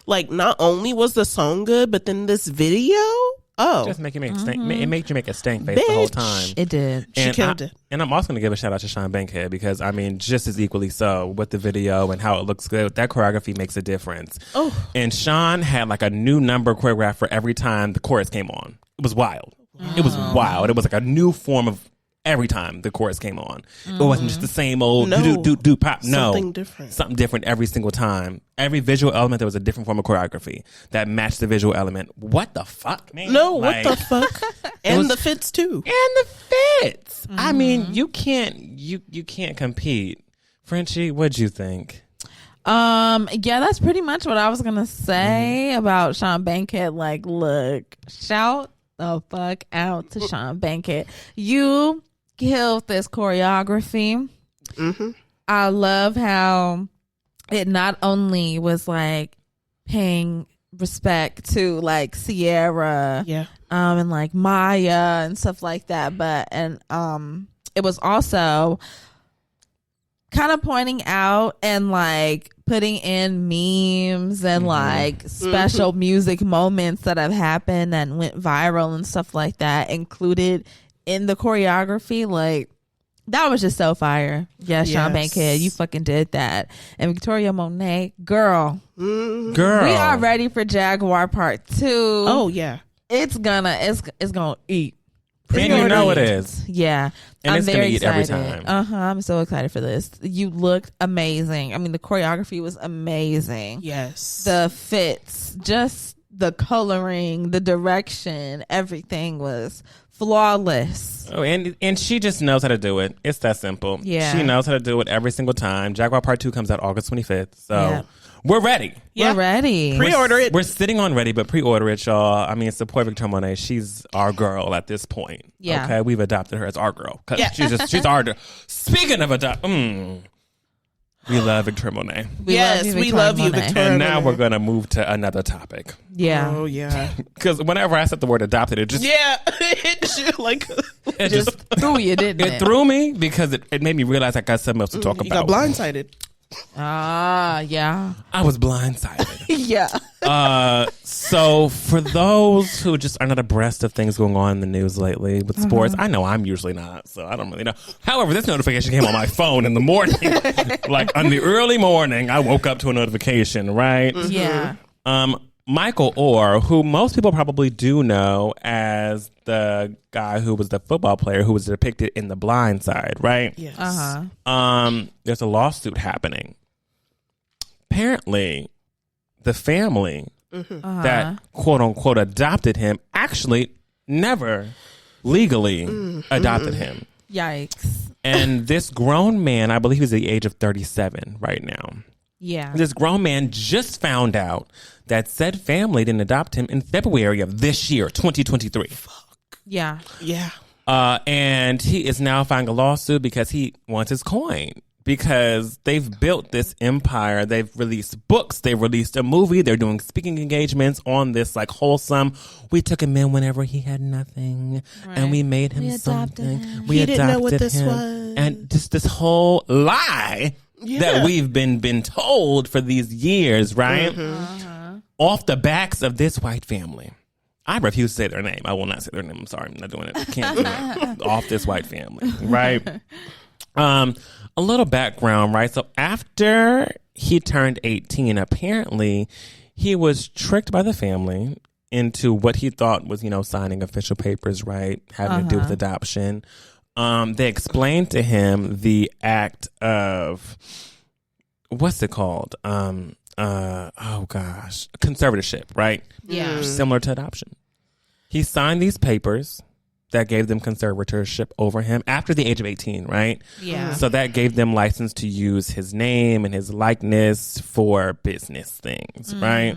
like, not only was the song good, but then this video, Oh. Just make you make a stank. It made you make a stank face the whole time. It did. She killed it. And I'm also going to give a shout out to Sean Bankhead because, I mean, just as equally so with the video and how it looks good, that choreography makes a difference. Oh. And Sean had like a new number choreographed for every time the chorus came on. It was wild. It was wild. It was like a new form of every time the chorus came on. It wasn't just the same old do pop. No. Something different. Something different every single time. Every visual element, there was a different form of choreography that matched the visual element. What the fuck, man? No, what the fuck? And the fits too. And the fits. I mean, you can't compete. Frenchie, what'd you think? Yeah, that's pretty much what I was gonna say about Sean Bankhead. Like, look, shout the fuck out to Sean Bankhead. You killed this choreography. I love how it not only was like paying respect to like Sierra, and like Maya and stuff like that, but it was also kind of pointing out and like putting in memes and like special music moments that have happened and went viral and stuff like that included in the choreography. Like, that was just so fire. Yeah, Sean Bankhead, you fucking did that. And Victoria Monet, girl, we are ready for Jaguar Part 2. Oh yeah, it's gonna eat. And you know it is. Yeah. And I'm it's going to very eat every excited. time. I'm so excited for this. You looked amazing. I mean, the choreography was amazing. yes. The fits, just the coloring, the direction, everything was flawless. Oh, and she just knows how to do it. It's that simple. Yeah. She knows how to do it every single time. Jaguar Part 2 comes out August 25th. So Yeah. we're ready. We're ready. Pre-order it. We're sitting on ready, but pre-order it, y'all. I mean, support Victoria Monet. She's our girl at this point. Yeah. Okay, we've adopted her as our girl. Cause she's our girl. Speaking of we love Victoria Monet. We love you, Victoria. And now Monet. we're going to move to another topic. Yeah. Oh yeah. Because whenever I said the word adopted, it just... it like It just threw you, didn't it? It threw me because it made me realize I got something else to talk you about. got blindsided. Yeah. I was blindsided. Yeah. So for those who just are not abreast of things going on in the news lately with sports, I know I'm usually not, so I don't really know. However, this notification came on my phone in the morning. Like on the early morning, I woke up to a notification, right? Yeah. Michael Orr, who most people probably do know as the guy who was the football player who was depicted in The Blind Side, right? Yes. There's a lawsuit happening. Apparently, the family that quote unquote adopted him actually never legally adopted him. Yikes. And this grown man, I believe he's the age of 37 right now. Yeah. This grown man just found out that said family didn't adopt him in February of this year, 2023. Yeah. Yeah. And he is now filing a lawsuit because he wants his coin. Because they've built this empire. They've released books. They've released a movie. They're doing speaking engagements on this like wholesome. We took him in whenever he had nothing. Right. And we made him We adopted something. him. We He adopted didn't know what this him. was. And just this whole lie that we've been told for these years, right? Off the backs of this white family. I refuse to say their name. I will not say their name. I'm sorry. I'm not doing it. I can't do it. Off this white family, right? A little background, right? So after he turned 18, apparently he was tricked by the family into what he thought was, signing official papers, right? Having to do with adoption. They explained to him the act of, what's it called? Conservatorship, right? Yeah. Similar to adoption. He signed these papers that gave them conservatorship over him after the age of 18, right? Yeah. So that gave them license to use his name and his likeness for business things, right?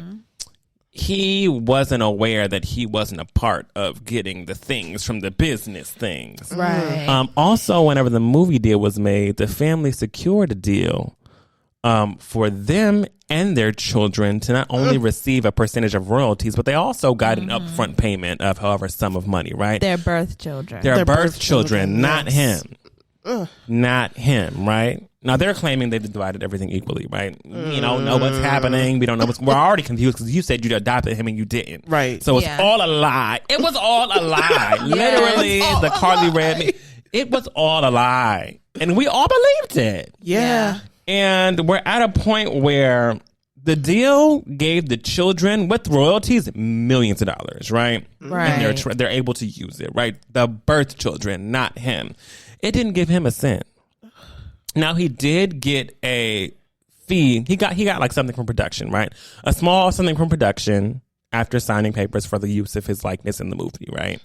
He wasn't aware that he wasn't a part of getting the things from the business things. Right. Also, whenever the movie deal was made, the family secured a deal for them and their children to not only receive a percentage of royalties, but they also got an upfront payment of however sum of money, right? Their birth children. Their birth children, not yes. him. not him, right? Now they're claiming they've divided everything equally, right? We don't know what's happening. We don't know we're already confused because you said you adopted him and you didn't. Right. So it's all a lie. It was all a lie. Literally, the Carly Rae. It was all a lie. And we all believed it. Yeah. And we're at a point where the deal gave the children with royalties millions of dollars, right? Right. And they're able to use it, right? The birth children, not him. It didn't give him a cent. Now he did get a fee. He got like something from production, right? A small something from production after signing papers for the use of his likeness in the movie, right?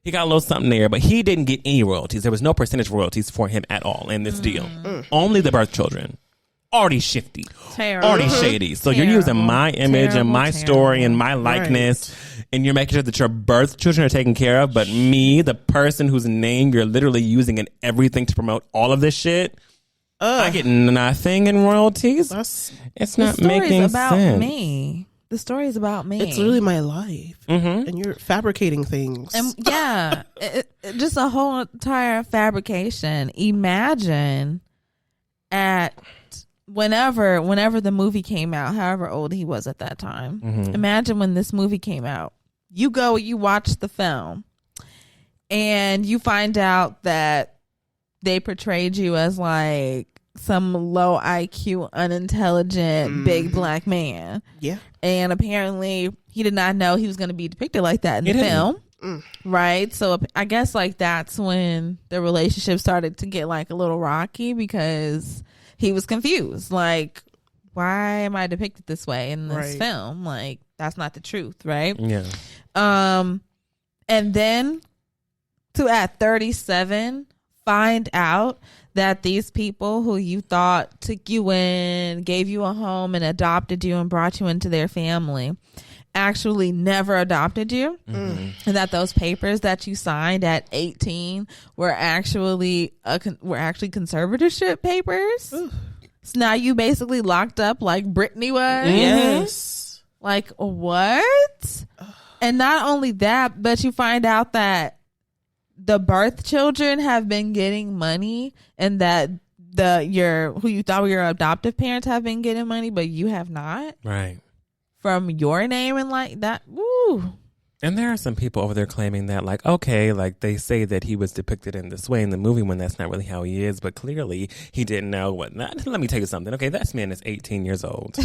He got a little something there, but he didn't get any royalties. There was no percentage royalties for him at all in this deal. Only the birth children. Already shifty. Terrible. Already shady. So you're using my image and my story and my likeness, and you're making sure that your birth children are taken care of, but me, the person whose name you're literally using in everything to promote all of this shit, I get nothing in royalties. It's not making sense. Me. The story is about me. It's really my life. And you're fabricating things. And just a whole entire fabrication. Imagine whenever the movie came out, however old he was at that time. Imagine when this movie came out. You watch the film and you find out that they portrayed you as like some low IQ, unintelligent, big black man. Yeah. And apparently he did not know he was going to be depicted like that in the film. Right. So I guess like that's when the relationship started to get like a little rocky because he was confused. Like, why am I depicted this way in this film? Like, that's not the truth. Right. Yeah. And then to at 37 find out that these people who you thought took you in, gave you a home and adopted you and brought you into their family actually never adopted you, and that those papers that you signed at 18 were actually conservatorship papers. So now you basically locked up like Britney was. Yes. Like what? And not only that, but you find out that the birth children have been getting money, and that who you thought were your adoptive parents have been getting money, but you have not. Right. From your name and like that. Woo. And there are some people over there claiming that, like, okay, like they say that he was depicted in this way in the movie when that's not really how he is, but clearly he didn't know what. Let me tell you something. Okay, that man is 18 years old.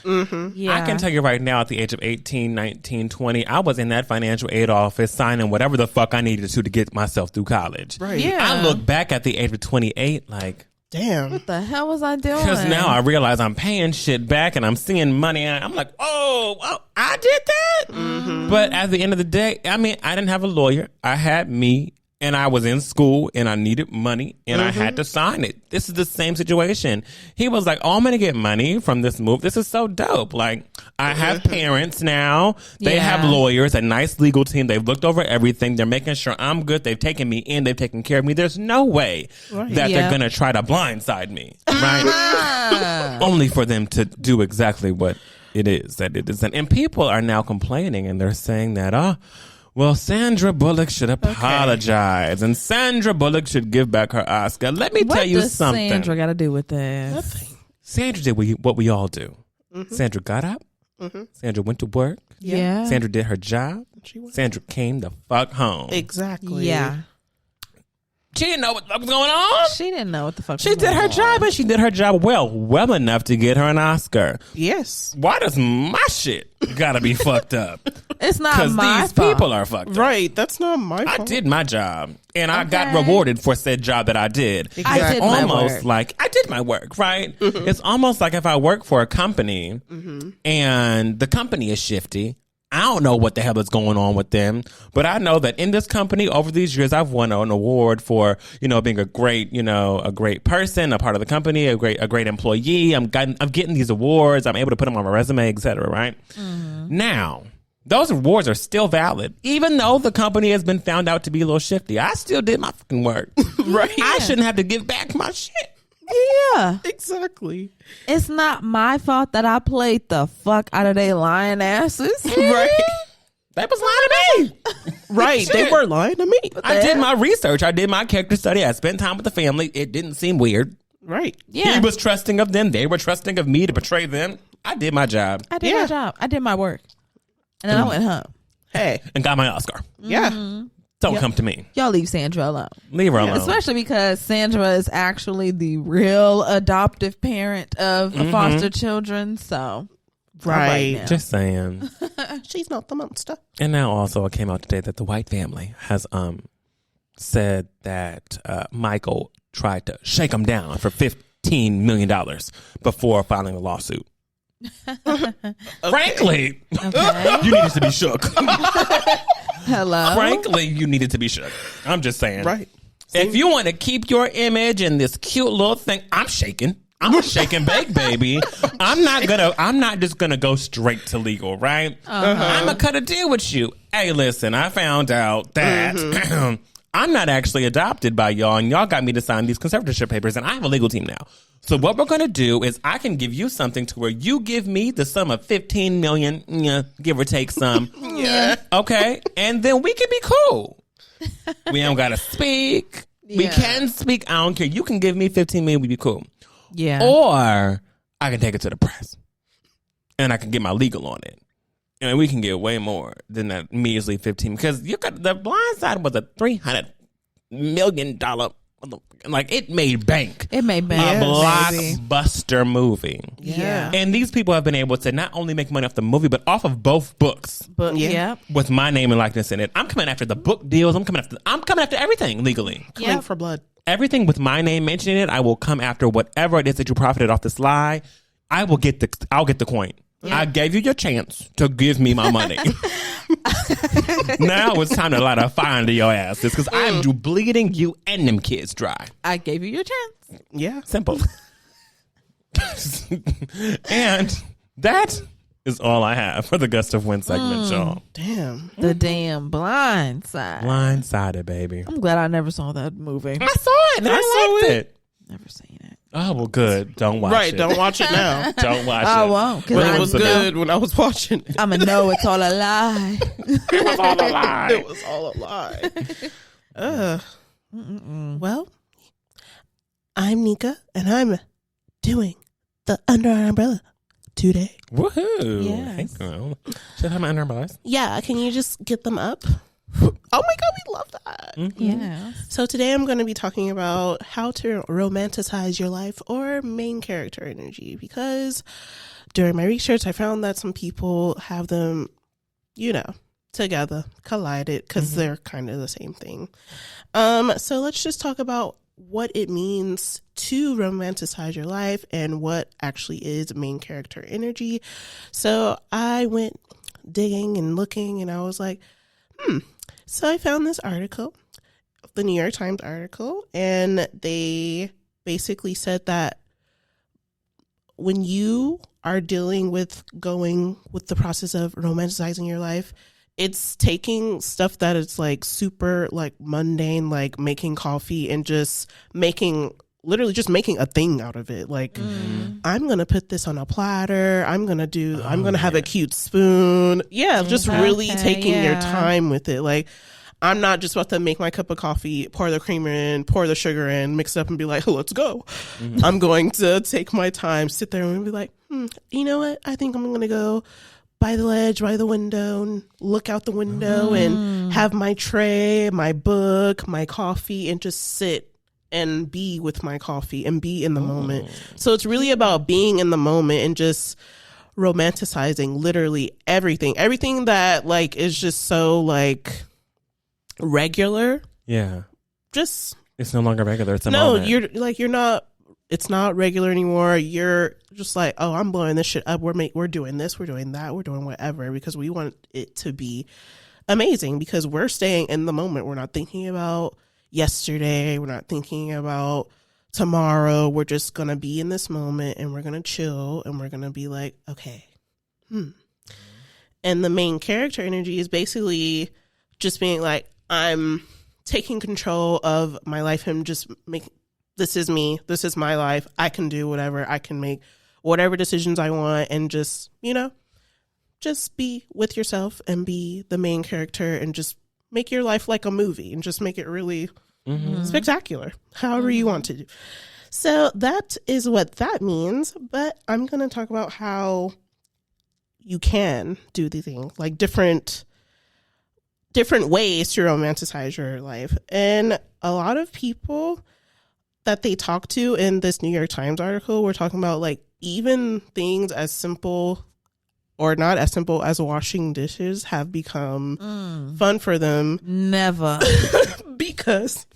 Yeah. I can tell you right now, at the age of 18, 19, 20, I was in that financial aid office signing whatever the fuck I needed to get myself through college. Right. Yeah. I look back at the age of 28 like, damn. What the hell was I doing? because now I realize I'm paying shit back and I'm seeing money. I'm like, oh, I did that? But at the end of the day, I mean, I didn't have a lawyer. I had me, and I was in school, and I needed money, and I had to sign it. This is the same situation. He was like, oh, I'm going to get money from this move. This is so dope. Like, I have parents now. They have lawyers, a nice legal team. They've looked over everything. They're making sure I'm good. They've taken me in. They've taken care of me. There's no way that they're going to try to blindside me, right? Only for them to do exactly what it is that it is. And people are now complaining, and they're saying that, well, Sandra Bullock should apologize, and Sandra Bullock should give back her Oscar. Let me tell you something. What does Sandra got to do with this? Nothing. Sandra did what we all do. Sandra got up. Sandra went to work. Yeah. Sandra did her job. Sandra came the fuck home. Exactly. Yeah. She didn't know what the fuck was going on. She didn't know what the fuck She was did going her on. job, and she did her job well enough to get her an Oscar. Yes. Why does my shit gotta be fucked up? It's not Because my these fault. people are fucked up. Right. That's not my fault. I did my job, and I got rewarded for said job that I did. Exactly. I did my Almost work. like I did my work, right? It's almost like if I work for a company and the company is shifty. I don't know what the hell is going on with them, but I know that in this company over these years, I've won an award for, being a great person, a part of the company, a great employee. I'm getting these awards. I'm able to put them on my resume, et cetera, right? Now, those awards are still valid, even though the company has been found out to be a little shifty. I still did my fucking work. Right. I shouldn't have to give back my shit. Yeah. Exactly. It's not my fault that I played the fuck out of they lying asses. Right. They was lying to me. Right. They were lying to me. I did my research. I did my character study. I spent time with the family. It didn't seem weird. Right. Yeah. He was trusting of them. They were trusting of me to betray them. I did my job. I did my job. I did my work. And then I went home. Hey. And got my Oscar. Yeah. Don't come to me. Y'all leave Sandra alone. Leave her alone. Especially because Sandra is actually the real adoptive parent of foster children. So, Right. now. Just saying. She's not the monster. And now also it came out today that the White family has said that Michael tried to shake him down for $15 million before filing a lawsuit. Frankly, you needed to be shook. Hello. Frankly, you needed to be shook. I'm just saying. Right. If you want to keep your image and this cute little thing, I'm shaking. I'm a shake and bake, baby. I'm not just gonna go straight to legal, right? I'm gonna cut a deal with you. Hey, listen, I found out that I'm not actually adopted by y'all, and y'all got me to sign these conservatorship papers, and I have a legal team now. So what we're gonna do is I can give you something to where you give me the sum of $15 million, give or take some. Yeah. Okay, and then we can be cool. We don't gotta speak. We can speak. I don't care. You can give me $15 million. We be cool. Yeah. Or I can take it to the press and I can get my legal on it. And we can get way more than that measly 15 because you got the Blind Side was a $300 million, like it made bank. It made bank. A Baby. blockbuster movie. Yeah. And these people have been able to not only make money off the movie, but off of both books But yeah. with my name and likeness in it. I'm coming after the book deals. I'm coming after everything legally. Coming for blood. Everything with my name mentioning it, I will come after whatever it is that you profited off this lie. I'll get the coin. Yeah. I gave you your chance to give me my money. Now it's time to light a fire under your asses because I'm bleeding you and them kids dry. I gave you your chance. Yeah. Simple. And that is all I have for the Gust of Wind segment, y'all. Damn. The damn Blind Side. Blindsided, baby. I'm glad I never saw that movie. I saw it and I liked it. Never seen it. Oh, well, good. Don't watch it. Right. Don't watch it now. Don't watch it. I won't. But it was good when I was watching it. I'm going to know it's all a lie. It was all a lie. It was all a lie. Well, I'm Nika, and I'm doing the Under Our Umbrella today. Woohoo. Yes. Hey, girl. Should I have my underbellies? Yeah, can you just get them up? Oh my God, we love that. Yeah. So today I'm going to be talking about how to romanticize your life or main character energy, because during my research I found that some people have them, together, collided, because they're kind of the same thing. So let's just talk about what it means to romanticize your life and what actually is main character energy. So I went digging and looking, and I was like, So I found this article, the New York Times article, and they basically said that when you are dealing with going with the process of romanticizing your life, it's taking stuff that is like super like mundane, like making coffee and just literally just making a thing out of it. Like, I'm going to put this on a platter. I'm going to have a cute spoon. Yeah. Just really taking your time with it. Like, I'm not just about to make my cup of coffee, pour the creamer in, pour the sugar in, mix it up and be like, let's go. I'm going to take my time, sit there and be like, you know what? I think I'm going to go by the ledge, by the window, and look out the window and have my tray, my book, my coffee, and just sit and be with my coffee and be in the moment. So it's really about being in the moment and just romanticizing literally everything that like is just so like regular. Yeah. Just it's no longer regular. It's a moment. It's not regular anymore. You're just like, oh, I'm blowing this shit up. We're doing this, we're doing that, we're doing whatever because we want it to be amazing, because we're staying in the moment. We're not thinking about yesterday. We're not thinking about tomorrow. We're just going to be in this moment and we're going to chill and we're going to be like, okay. And the main character energy is basically just being like, I'm taking control of my life and just this is me. This is my life. I can do whatever. I can make whatever decisions I want and just, just be with yourself and be the main character and just make your life like a movie and just make it really spectacular, however you want to do. So that is what that means. But I'm going to talk about how you can do the thing, like different ways to romanticize your life. And a lot of people that they talk to in this New York Times article were talking about like even things as simple or not as simple as washing dishes have become fun for them. Never. because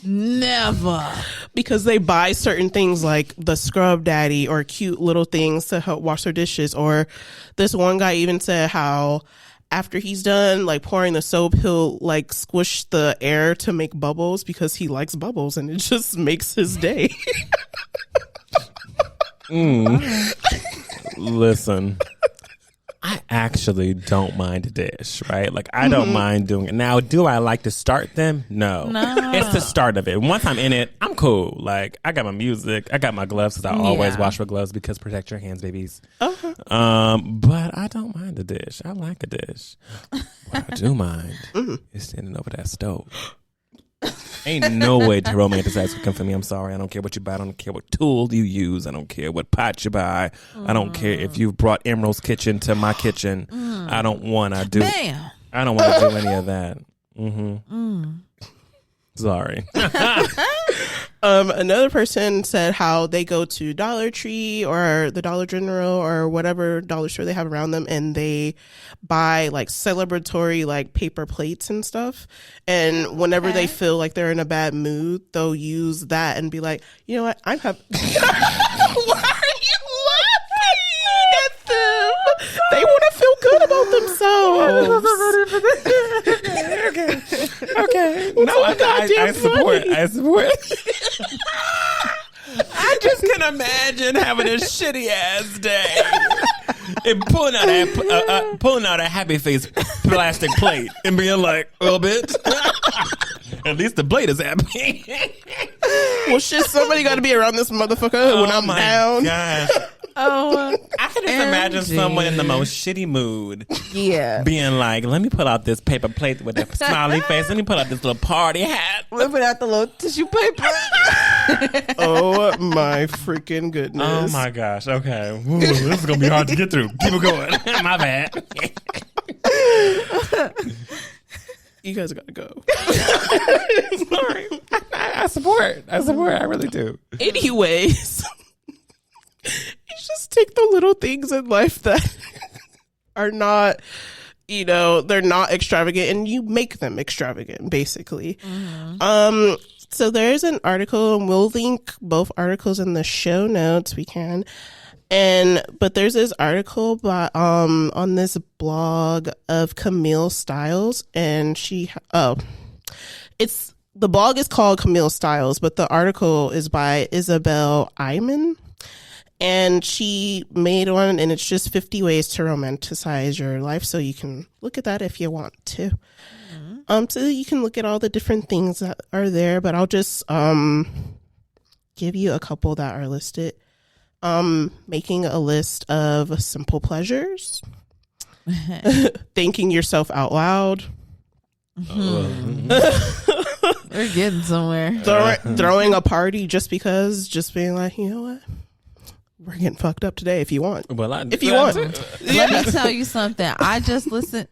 Never. because they buy certain things like the scrub daddy or cute little things to help wash their dishes. Or this one guy even said how after he's done like pouring the soap, he'll like squish the air to make bubbles because he likes bubbles and it just makes his day. Listen, I actually don't mind a dish, right? Like, I don't mind doing it. Now, do I like to start them? No. It's the start of it. Once I'm in it, I'm cool. Like, I got my music. I got my gloves because I always wash with gloves because protect your hands, babies. But I don't mind a dish. I like a dish. What I do mind is standing over that stove. Ain't no way to romanticize would come for me. I'm sorry. I don't care what you buy. I don't care what tool you use. I don't care what pot you buy. I don't care if you've brought Emerald's kitchen to my kitchen. I don't want to do. Bam. I don't want to do any of that. Sorry. Another person said how they go to Dollar Tree or the Dollar General or whatever dollar store they have around them, and they buy like celebratory like paper plates and stuff. And whenever they feel like they're in a bad mood, they'll use that and be like, you know what, I'm happy. Why are you laughing at them? They want to feel good about themselves. Okay. No, I support. I support. I just can imagine having a shitty ass day and pulling out a happy face plastic plate and being like, well, bitch, at least the blade is happy. Well, shit, somebody got to be around this motherfucker when I'm down. Gosh. I can just imagine someone in the most shitty mood. Yeah. Being like, let me pull out this paper plate with a smiley face. Let me pull out this little party hat. Whipping out the little tissue paper. Oh my freaking goodness. Oh my gosh. Okay. Ooh, this is going to be hard to get through. Keep it going. My bad. You guys gotta go. Sorry. I support. I really do. Anyways. You just take the little things in life that are not, you know, they're not extravagant, and you make them extravagant, basically. So there's an article, and we'll link both articles in the show notes. We can. But there's this article by, on this blog of Camille Styles, and the blog is called Camille Styles, but the article is by Isabel Iman. And she made one, and it's just 50 ways to romanticize your life. So you can look at that if you want to. So you can look at all the different things that are there, but I'll just give you a couple that are listed. Making a list of simple pleasures. Thanking yourself out loud. We're getting somewhere. Throwing a party just because, just being like, you know what? We're getting fucked up today if you want. Well, if you want. Let me tell you something. I just listened.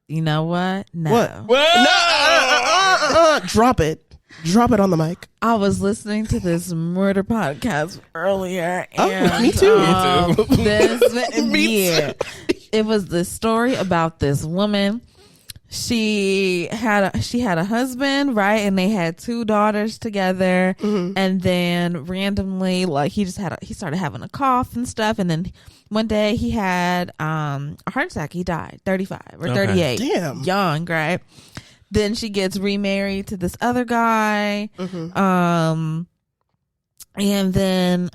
You know what? No. What? No. Drop it. Drop it on the mic. I was listening to this murder podcast earlier. And, me too. It was this story about this woman. She had a husband, right? And they had 2 daughters together. And then randomly, like, he started having a cough and stuff. And then one day he had a heart attack. He died, 35 or 38. Damn. Young, right? Then she gets remarried to this other guy. And then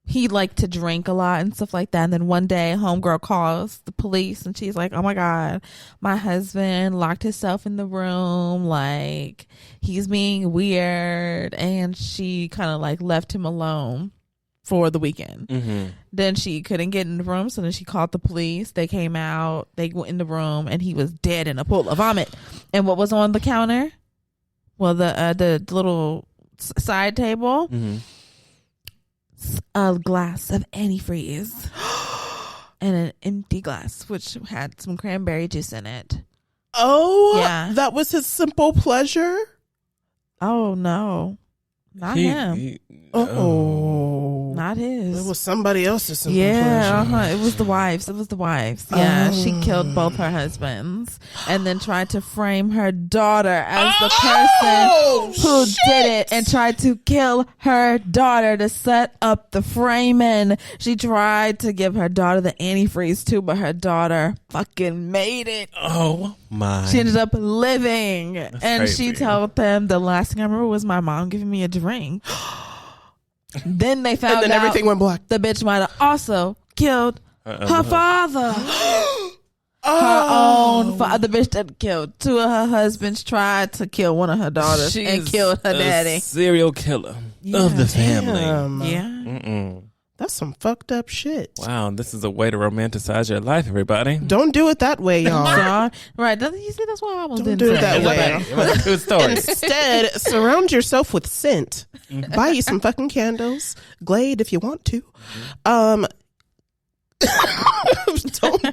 he liked to drink a lot and stuff like that. And then one day, homegirl calls the police, and she's like, oh my God, my husband locked himself in the room. Like, he's being weird. And she kind of like left him alone. for the weekend. Then she couldn't get in the room, so then she called the police. They came out, they went in the room, and he was dead in a pool of vomit. And what was on the counter? Well, the little side table, a glass of antifreeze and an empty glass, which had some cranberry juice in it. Oh, yeah. That was his simple pleasure? Oh, no. Not him. Not his. It was somebody else's simple yeah, pleasure. It was the wives. Yeah, she killed both her husbands and then tried to frame her daughter as the person who did it and tried to kill her daughter to set up the framing. She tried to give her daughter the antifreeze too, but her daughter fucking made it. Oh my. She ended up living. And crazy. she told them the last thing I remember was my mom giving me a drink. Then they found And then out everything went black. the bitch might have also killed her father. Her own father. The bitch that killed two of her husbands, tried to kill one of her daughters and killed her daddy. Serial killer of the family. Yeah. That's some fucked up shit. Wow, this is a way to romanticize your life, everybody. Don't do it that way, y'all. Right. You see, that's why I almost Don't didn't do it say that way. True story. Instead, surround yourself with scent. Buy you some fucking candles. Glade if you want to. Don't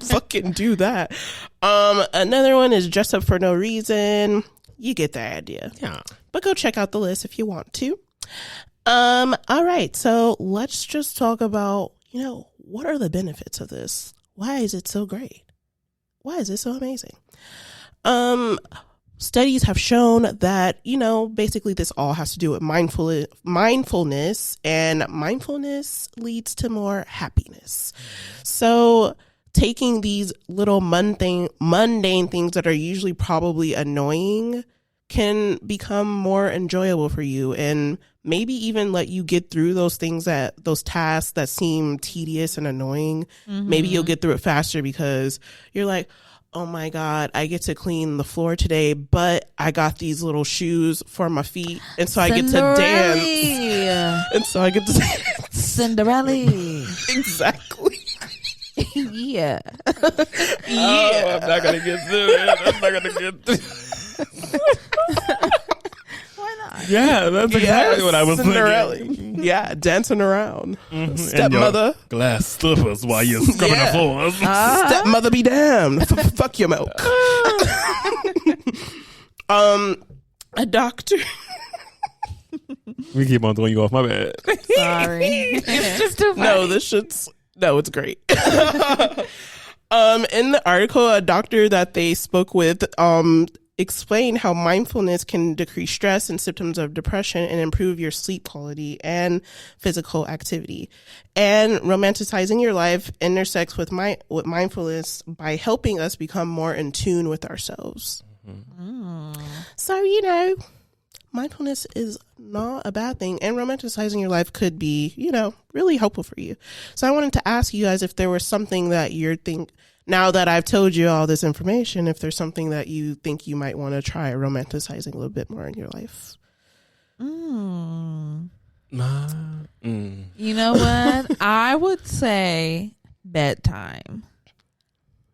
fucking do that. Another one is dress up for no reason. You get the idea. Yeah. But go check out the list if you want to. All right. So let's just talk about, what are the benefits of this? Why is it so great? Why is it so amazing? Studies have shown that, basically this all has to do with mindfulness, and mindfulness leads to more happiness. So taking these little mundane things that are usually probably annoying can become more enjoyable for you, and maybe even let you get through those tasks that seem tedious and annoying. Maybe you'll get through it faster because you're like, oh my God, I get to clean the floor today, but I got these little shoes for my feet. And so I get to dance. And so I get to dance. Cinderella. Exactly. Yeah. Oh, I'm not going to get through it. Why not? Yeah, that's exactly what I was Cinderella. thinking. Yeah, dancing around. And Stepmother. your glass slippers while you're scrubbing the floors. Stepmother be damned. Fuck your milk. A doctor. We keep on throwing you off, my bad. Sorry. It's just too funny. No, it's great. In the article, a doctor that they spoke with, explain how mindfulness can decrease stress and symptoms of depression and improve your sleep quality and physical activity. And romanticizing your life intersects with mindfulness by helping us become more in tune with ourselves. So, mindfulness is not a bad thing, and romanticizing your life could be, really helpful for you. So I wanted to ask you guys if there was something that now that I've told you all this information, if there's something that you think you might want to try romanticizing a little bit more in your life. You know what? I would say bedtime.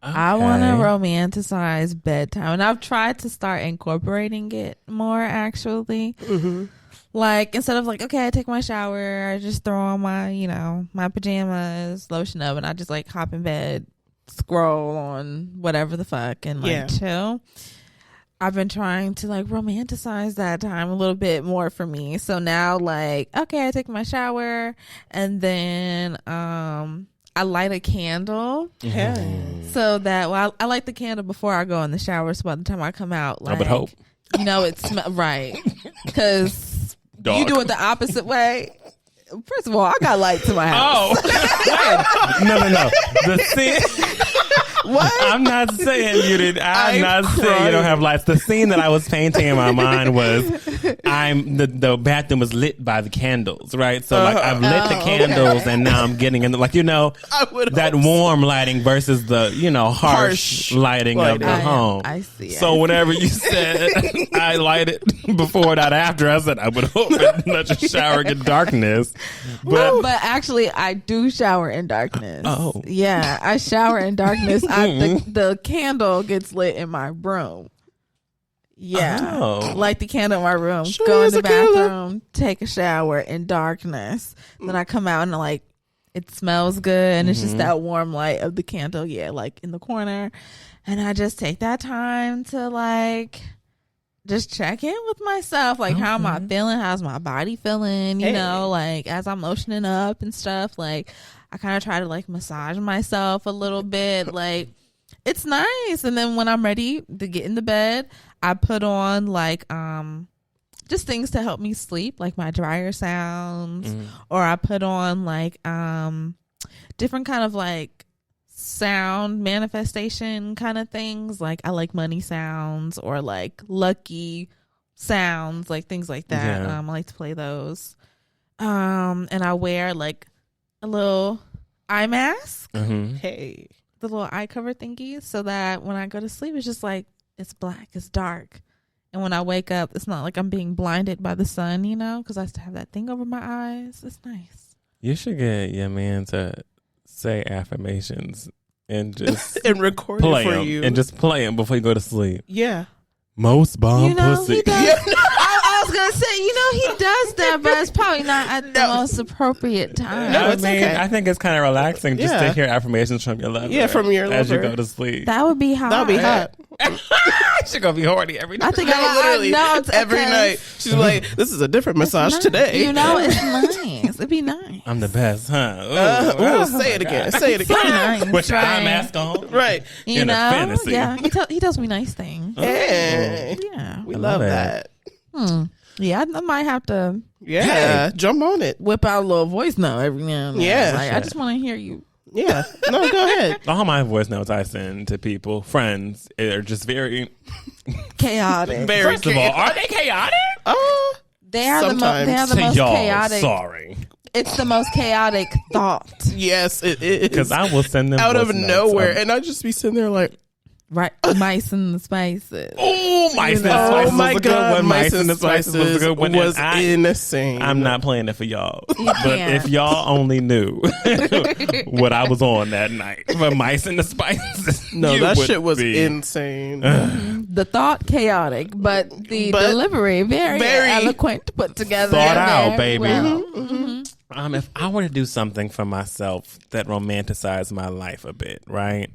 Okay. I want to romanticize bedtime. And I've tried to start incorporating it more, actually. Like, instead of okay, I take my shower, I just throw on my, my pajamas, lotion up, and I just hop in bed, scroll on whatever the fuck and chill. I've been trying to romanticize that time a little bit more for me. So now okay, I take my shower and then I light a candle. So that I light the candle before I go in the shower, so by the time I come out, I would hope. It's right. Because you do it the opposite way. First of all, I got lights in my house. Oh. No. What? I'm not saying you did. I'm not saying you don't have lights. The scene that I was painting in my mind was the bathroom was lit by the candles, right? So like I've lit the candles and now I'm getting in the, like, that warm lighting versus the, harsh lighting of the home. I see. So whatever you said, I lighted before, not after. I said I would hope it let you shower in darkness. But actually, I do shower in darkness. Oh. Yeah, I shower in darkness. The candle gets lit in my room. Yeah. Oh. Light the candle in my room. Sure Go in is the a killer. bathroom. Take a shower in darkness. Then I come out and like it smells good. And it's just that warm light of the candle. Yeah, like in the corner. And I just take that time to like just check in with myself. Like, how am I feeling? How's my body feeling? You know, like as I'm lotioning up and stuff, like I kind of try to like massage myself a little bit. Like it's nice. And then when I'm ready to get in the bed, I put on like just things to help me sleep, like my dryer sounds, or I put on like different kind of like sound manifestation kind of things. Like I like money sounds or like lucky sounds, like things like that. Yeah. I like to play those. And I wear like a little eye mask, Hey. the little eye cover thingies, so that when I go to sleep, it's just like it's black, it's dark. And when I wake up, it's not like I'm being blinded by the sun, because I still have that thing over my eyes. It's nice. You should get your man to say affirmations and just And record play it for them you. and just play them before you go to sleep. Yeah. Most bomb He does. pussy. I was gonna say, he does that, but it's probably not at the most appropriate time. No, it's okay. I think it's kind of relaxing just Yeah. to hear affirmations from your lover. Yeah, from your as you lover. go to sleep. That would be hot. That'll be hot. She's gonna be horny every night. I think Literally, I know every because night. She's like, this is a different massage nice. today. It's nice. It'd be nice. I'm the best, huh? Say it again. Say it So again. nice. With your eye right? mask on. Right. You in a know? fantasy. Yeah. He tells me nice things. Hey. Yeah. We I love love that. Yeah, I might have to Yeah. Jump on it. whip out a little voice note every now and then. Yeah. Like, I just want to hear you. Yeah. No, go ahead. All my voice notes I send to people, friends, are just very. Chaotic. Very First of all, are they chaotic? They are the Sometimes. To most y'all, chaotic. sorry, It's the most chaotic thought. Yes, it is. because I will send them out of voice notes nowhere. And I just be sitting there like, Right. Mice and the Spices. Oh, Mice and the oh Spices my was a good God. one. Mice and the Spices was a good one. Was And insane. I'm not playing it for y'all. But can't. if y'all only knew what I was on that night for Mice and the Spices. No, you that would shit was be- insane. The thought chaotic, but the But delivery very eloquent, put together. Thought out, very baby. well. If I were to do something for myself that romanticized my life a bit, right?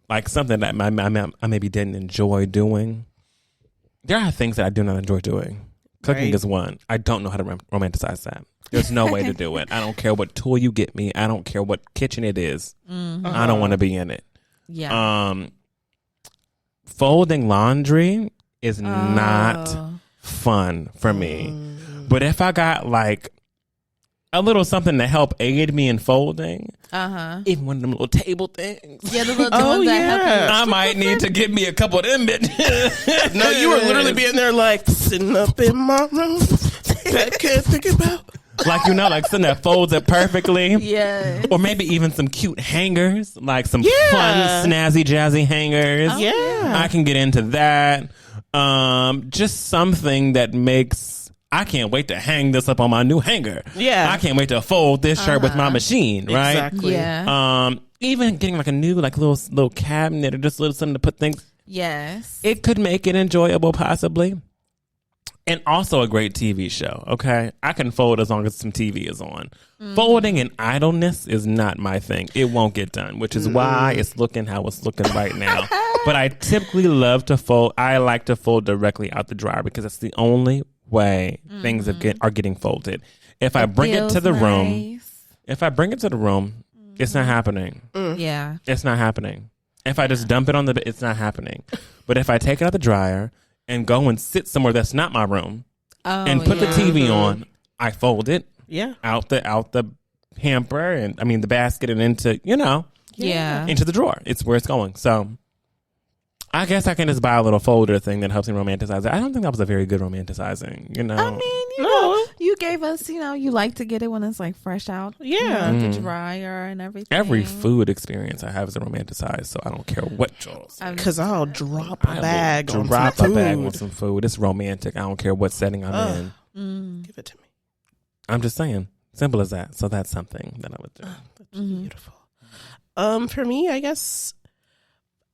Like something that I maybe didn't enjoy doing. There are things that I do not enjoy doing. Cooking Right. is one. I don't know how to romanticize that. There's no way to do it. I don't care what tool you get me. I don't care what kitchen it is. I don't want to be in it. Yeah. Folding laundry is not fun for me. But if I got like a little something to help aid me in folding, even one of them little table things, Yeah, the little ones that help you. I might need to give me a couple of them bitches. No, you were literally being there like sitting up in my room. I can't think about. like like something that folds it perfectly. Yeah. Or maybe even some cute hangers, like some fun, snazzy, jazzy hangers. Yeah. I can get into that. Just something that makes. I can't wait to hang this up on my new hanger. Yeah. I can't wait to fold this shirt with my machine, right? Exactly. Yeah. Even getting like a new like little cabinet or just little something to put things. Yes. It could make it enjoyable, possibly. And also a great TV show, okay? I can fold as long as some TV is on. Folding in idleness is not my thing. It won't get done, which is why it's looking how it's looking right now. But I typically love to fold. I like to fold directly out the dryer because it's the only way things are getting folded. If I bring it to the room, it's not happening. Yeah. It's not happening. If I just dump it on the bed, it's not happening. But if I take it out the dryer and go and sit somewhere that's not my room and put the TV on, I fold it Yeah. out the hamper and the basket and into, Yeah. into the drawer. It's where it's going. So I guess I can just buy a little folder thing that helps me romanticize it. I don't think that was a very good romanticizing, you know. I mean, you know, you gave us, you know, you like to get it when it's like fresh out. Yeah. You know, the dryer and everything. Every food experience I have is a romanticized, so I don't care what y'all's. Because I'll drop a bag on drop some a bag food. on some food. It's romantic. I don't care what setting I'm in. Give it to me. I'm just saying. Simple as that. So that's something that I would do. That's beautiful. For me, I guess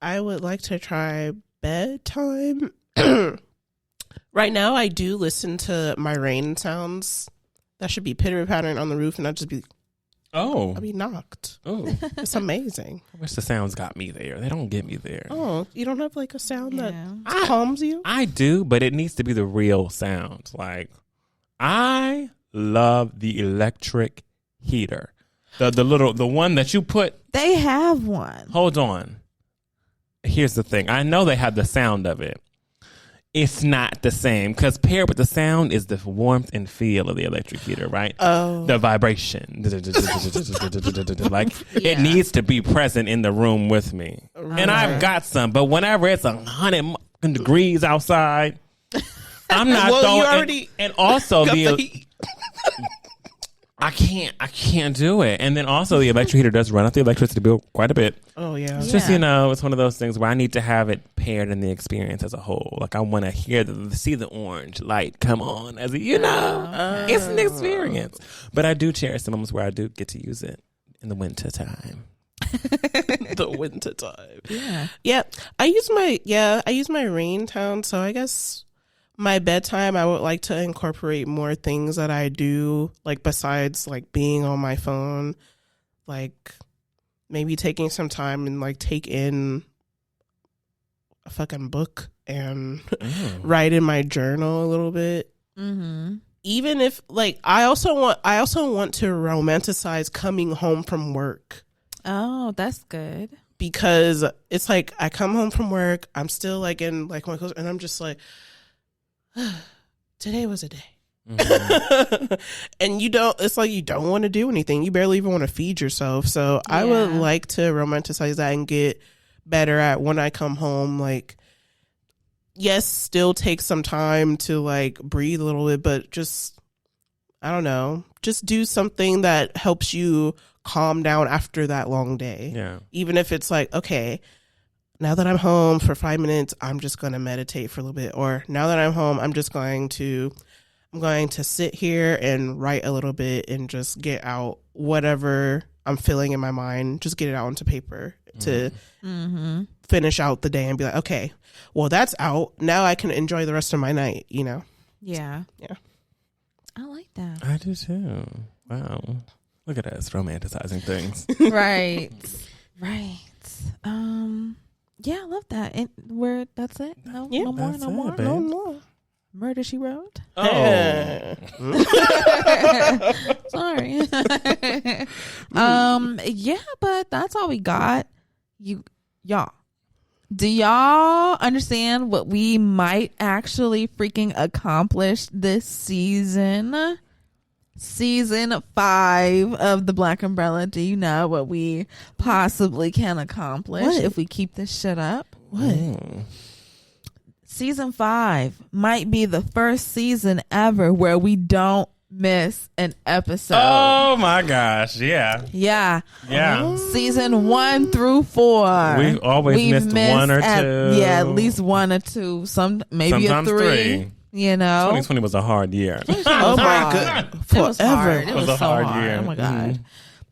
I would like to try bedtime. Right now, I do listen to my rain sounds. That should be pitter pattering on the roof, and I'll be knocked. Oh, It's amazing. I wish the sounds got me there. They don't get me there. Oh, you don't have like a sound that I- calms you? I do, but it needs to be the real sound. Like, I love the electric heater. The one that you put. They have one. Hold on. Here's the thing. I know they have the sound of it. It's not the same because paired with the sound is the warmth and feel of the electric heater, right? Oh. The vibration. Like, it needs to be present in the room with me. And I've got some, but whenever it's 100 degrees outside, I'm not Well, throwing you already and also got the the heat. I can't do it. And then also the electric heater does run up the electricity bill quite a bit. Oh, yeah. It's just, you know, it's one of those things where I need to have it paired in the experience as a whole. Like, I want to see the orange light come on as a, you know, it's an experience. But I do cherish the moments where I do get to use it in the winter time. The winter time. Yeah. I use my rain town, so I guess my bedtime, I would like to incorporate more things that I do, like besides like being on my phone, like maybe taking some time and like take in a fucking book and write in my journal a little bit. Mm-hmm. Even if like I also want to romanticize coming home from work. Oh, that's good. Because it's like I come home from work, I'm still like in like my clothes, and I'm just like, today was a day. Mm-hmm. And it's like you don't want to do anything. You barely even want to feed yourself. So I would like to romanticize that and get better at when I come home. Like, yes, still take some time to like breathe a little bit, but just, I don't know, just do something that helps you calm down after that long day. Yeah. Even if it's like, okay, now that I'm home for 5 minutes, I'm just going to meditate for a little bit. Or now that I'm home, I'm going to sit here and write a little bit and just get out whatever I'm feeling in my mind. Just get it out onto paper to finish out the day and be like, okay, well, that's out. Now I can enjoy the rest of my night, you know? Yeah. Yeah. I like that. I do too. Wow. Look at us romanticizing things. Right. Right. Yeah, I love that. And that's it? No, Yeah, no more, that's no it, more. babe. No, no. Murder, She Wrote. Oh. Sorry. Yeah, but that's all we got. Y'all. Do y'all understand what we might actually freaking accomplish this season? Season 5 of the Black Umbrella. Do you know what we possibly can accomplish if we keep this shit up? What? Season 5 might be the first season ever where we don't miss an episode. Oh my gosh. Yeah. Yeah. Yeah. Season 1 through 4. We always missed one or two. Yeah, at least 1 or 2. Maybe Sometimes a 3. You know? 2020 was a hard year. Oh my goodness. It was hard. It was was a so hard hard. year. Oh my God. Mhm.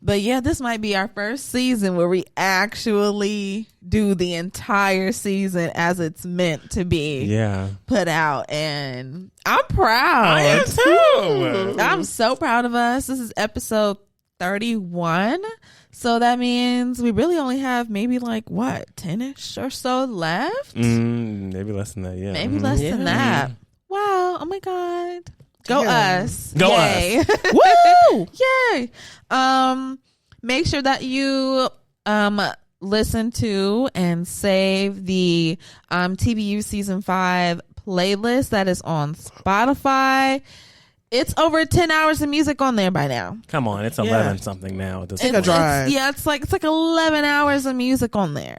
But yeah, this might be our first season where we actually do the entire season as it's meant to be Yeah. put out. And I'm proud. I am too. I'm so proud of us. This is episode 31. So that means we really only have maybe like 10-ish or so left? Maybe less than that, yeah. Maybe less than that. Wow. Oh my God. Go us. Go Yay. us. Woo! Yay. Make sure that you listen to and save the TBU season 5 playlist that is on Spotify. It's over 10 hours of music on there by now. Come on, it's 11 something now. Take a drive. It's like 11 hours of music on there.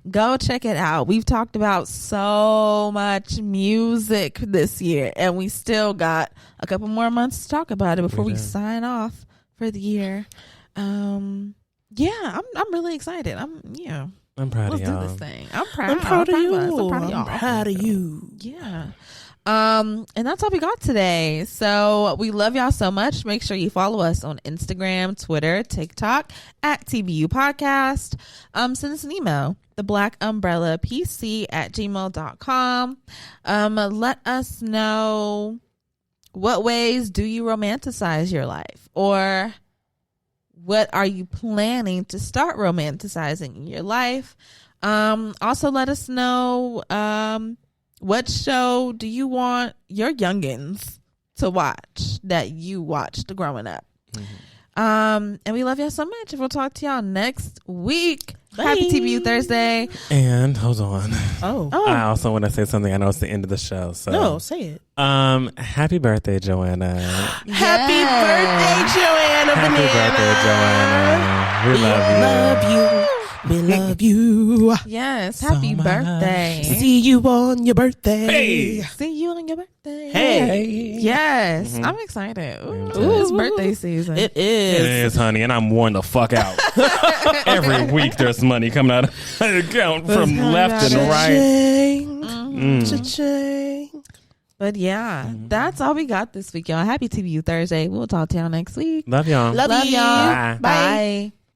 Go check it out. We've talked about so much music this year, and we still got a couple more months to talk about it before we sign off for the year. I'm really excited. I'm proud of y'all. Let's do this thing. I'm proud. I'm proud of you. I'm proud of y'all. I'm proud of you. Yeah. And that's all we got today. So we love y'all so much. Make sure you follow us on Instagram, Twitter, TikTok at TBU Podcast. Send us an email, theblackUmbrellaPC@gmail.com. Let us know, what ways do you romanticize your life, or what are you planning to start romanticizing in your life? Also let us know, what show do you want your youngins to watch that you watched growing up? And we love y'all so much. We'll talk to y'all next week. Bye. Happy TBU Thursday. And hold on. Oh. I also want to say something. I know it's the end of the show. So No, say it. Happy birthday, Joanna. Happy birthday, Joanna. Happy birthday, Joanna. We love you. Love you. We love you. Yes. Happy So much. birthday. See you on your birthday. Hey. See you on your birthday. Hey. Yes. I'm excited. Ooh, it's birthday season. It It is. is, honey, and I'm worn the fuck out. Every week there's money coming out of the account from left and right. Cha-ching. Cha-ching. But yeah, that's all we got this week, y'all. Happy TBU Thursday. We'll talk to y'all next week. Love y'all. Love you. y'all. Bye. Bye.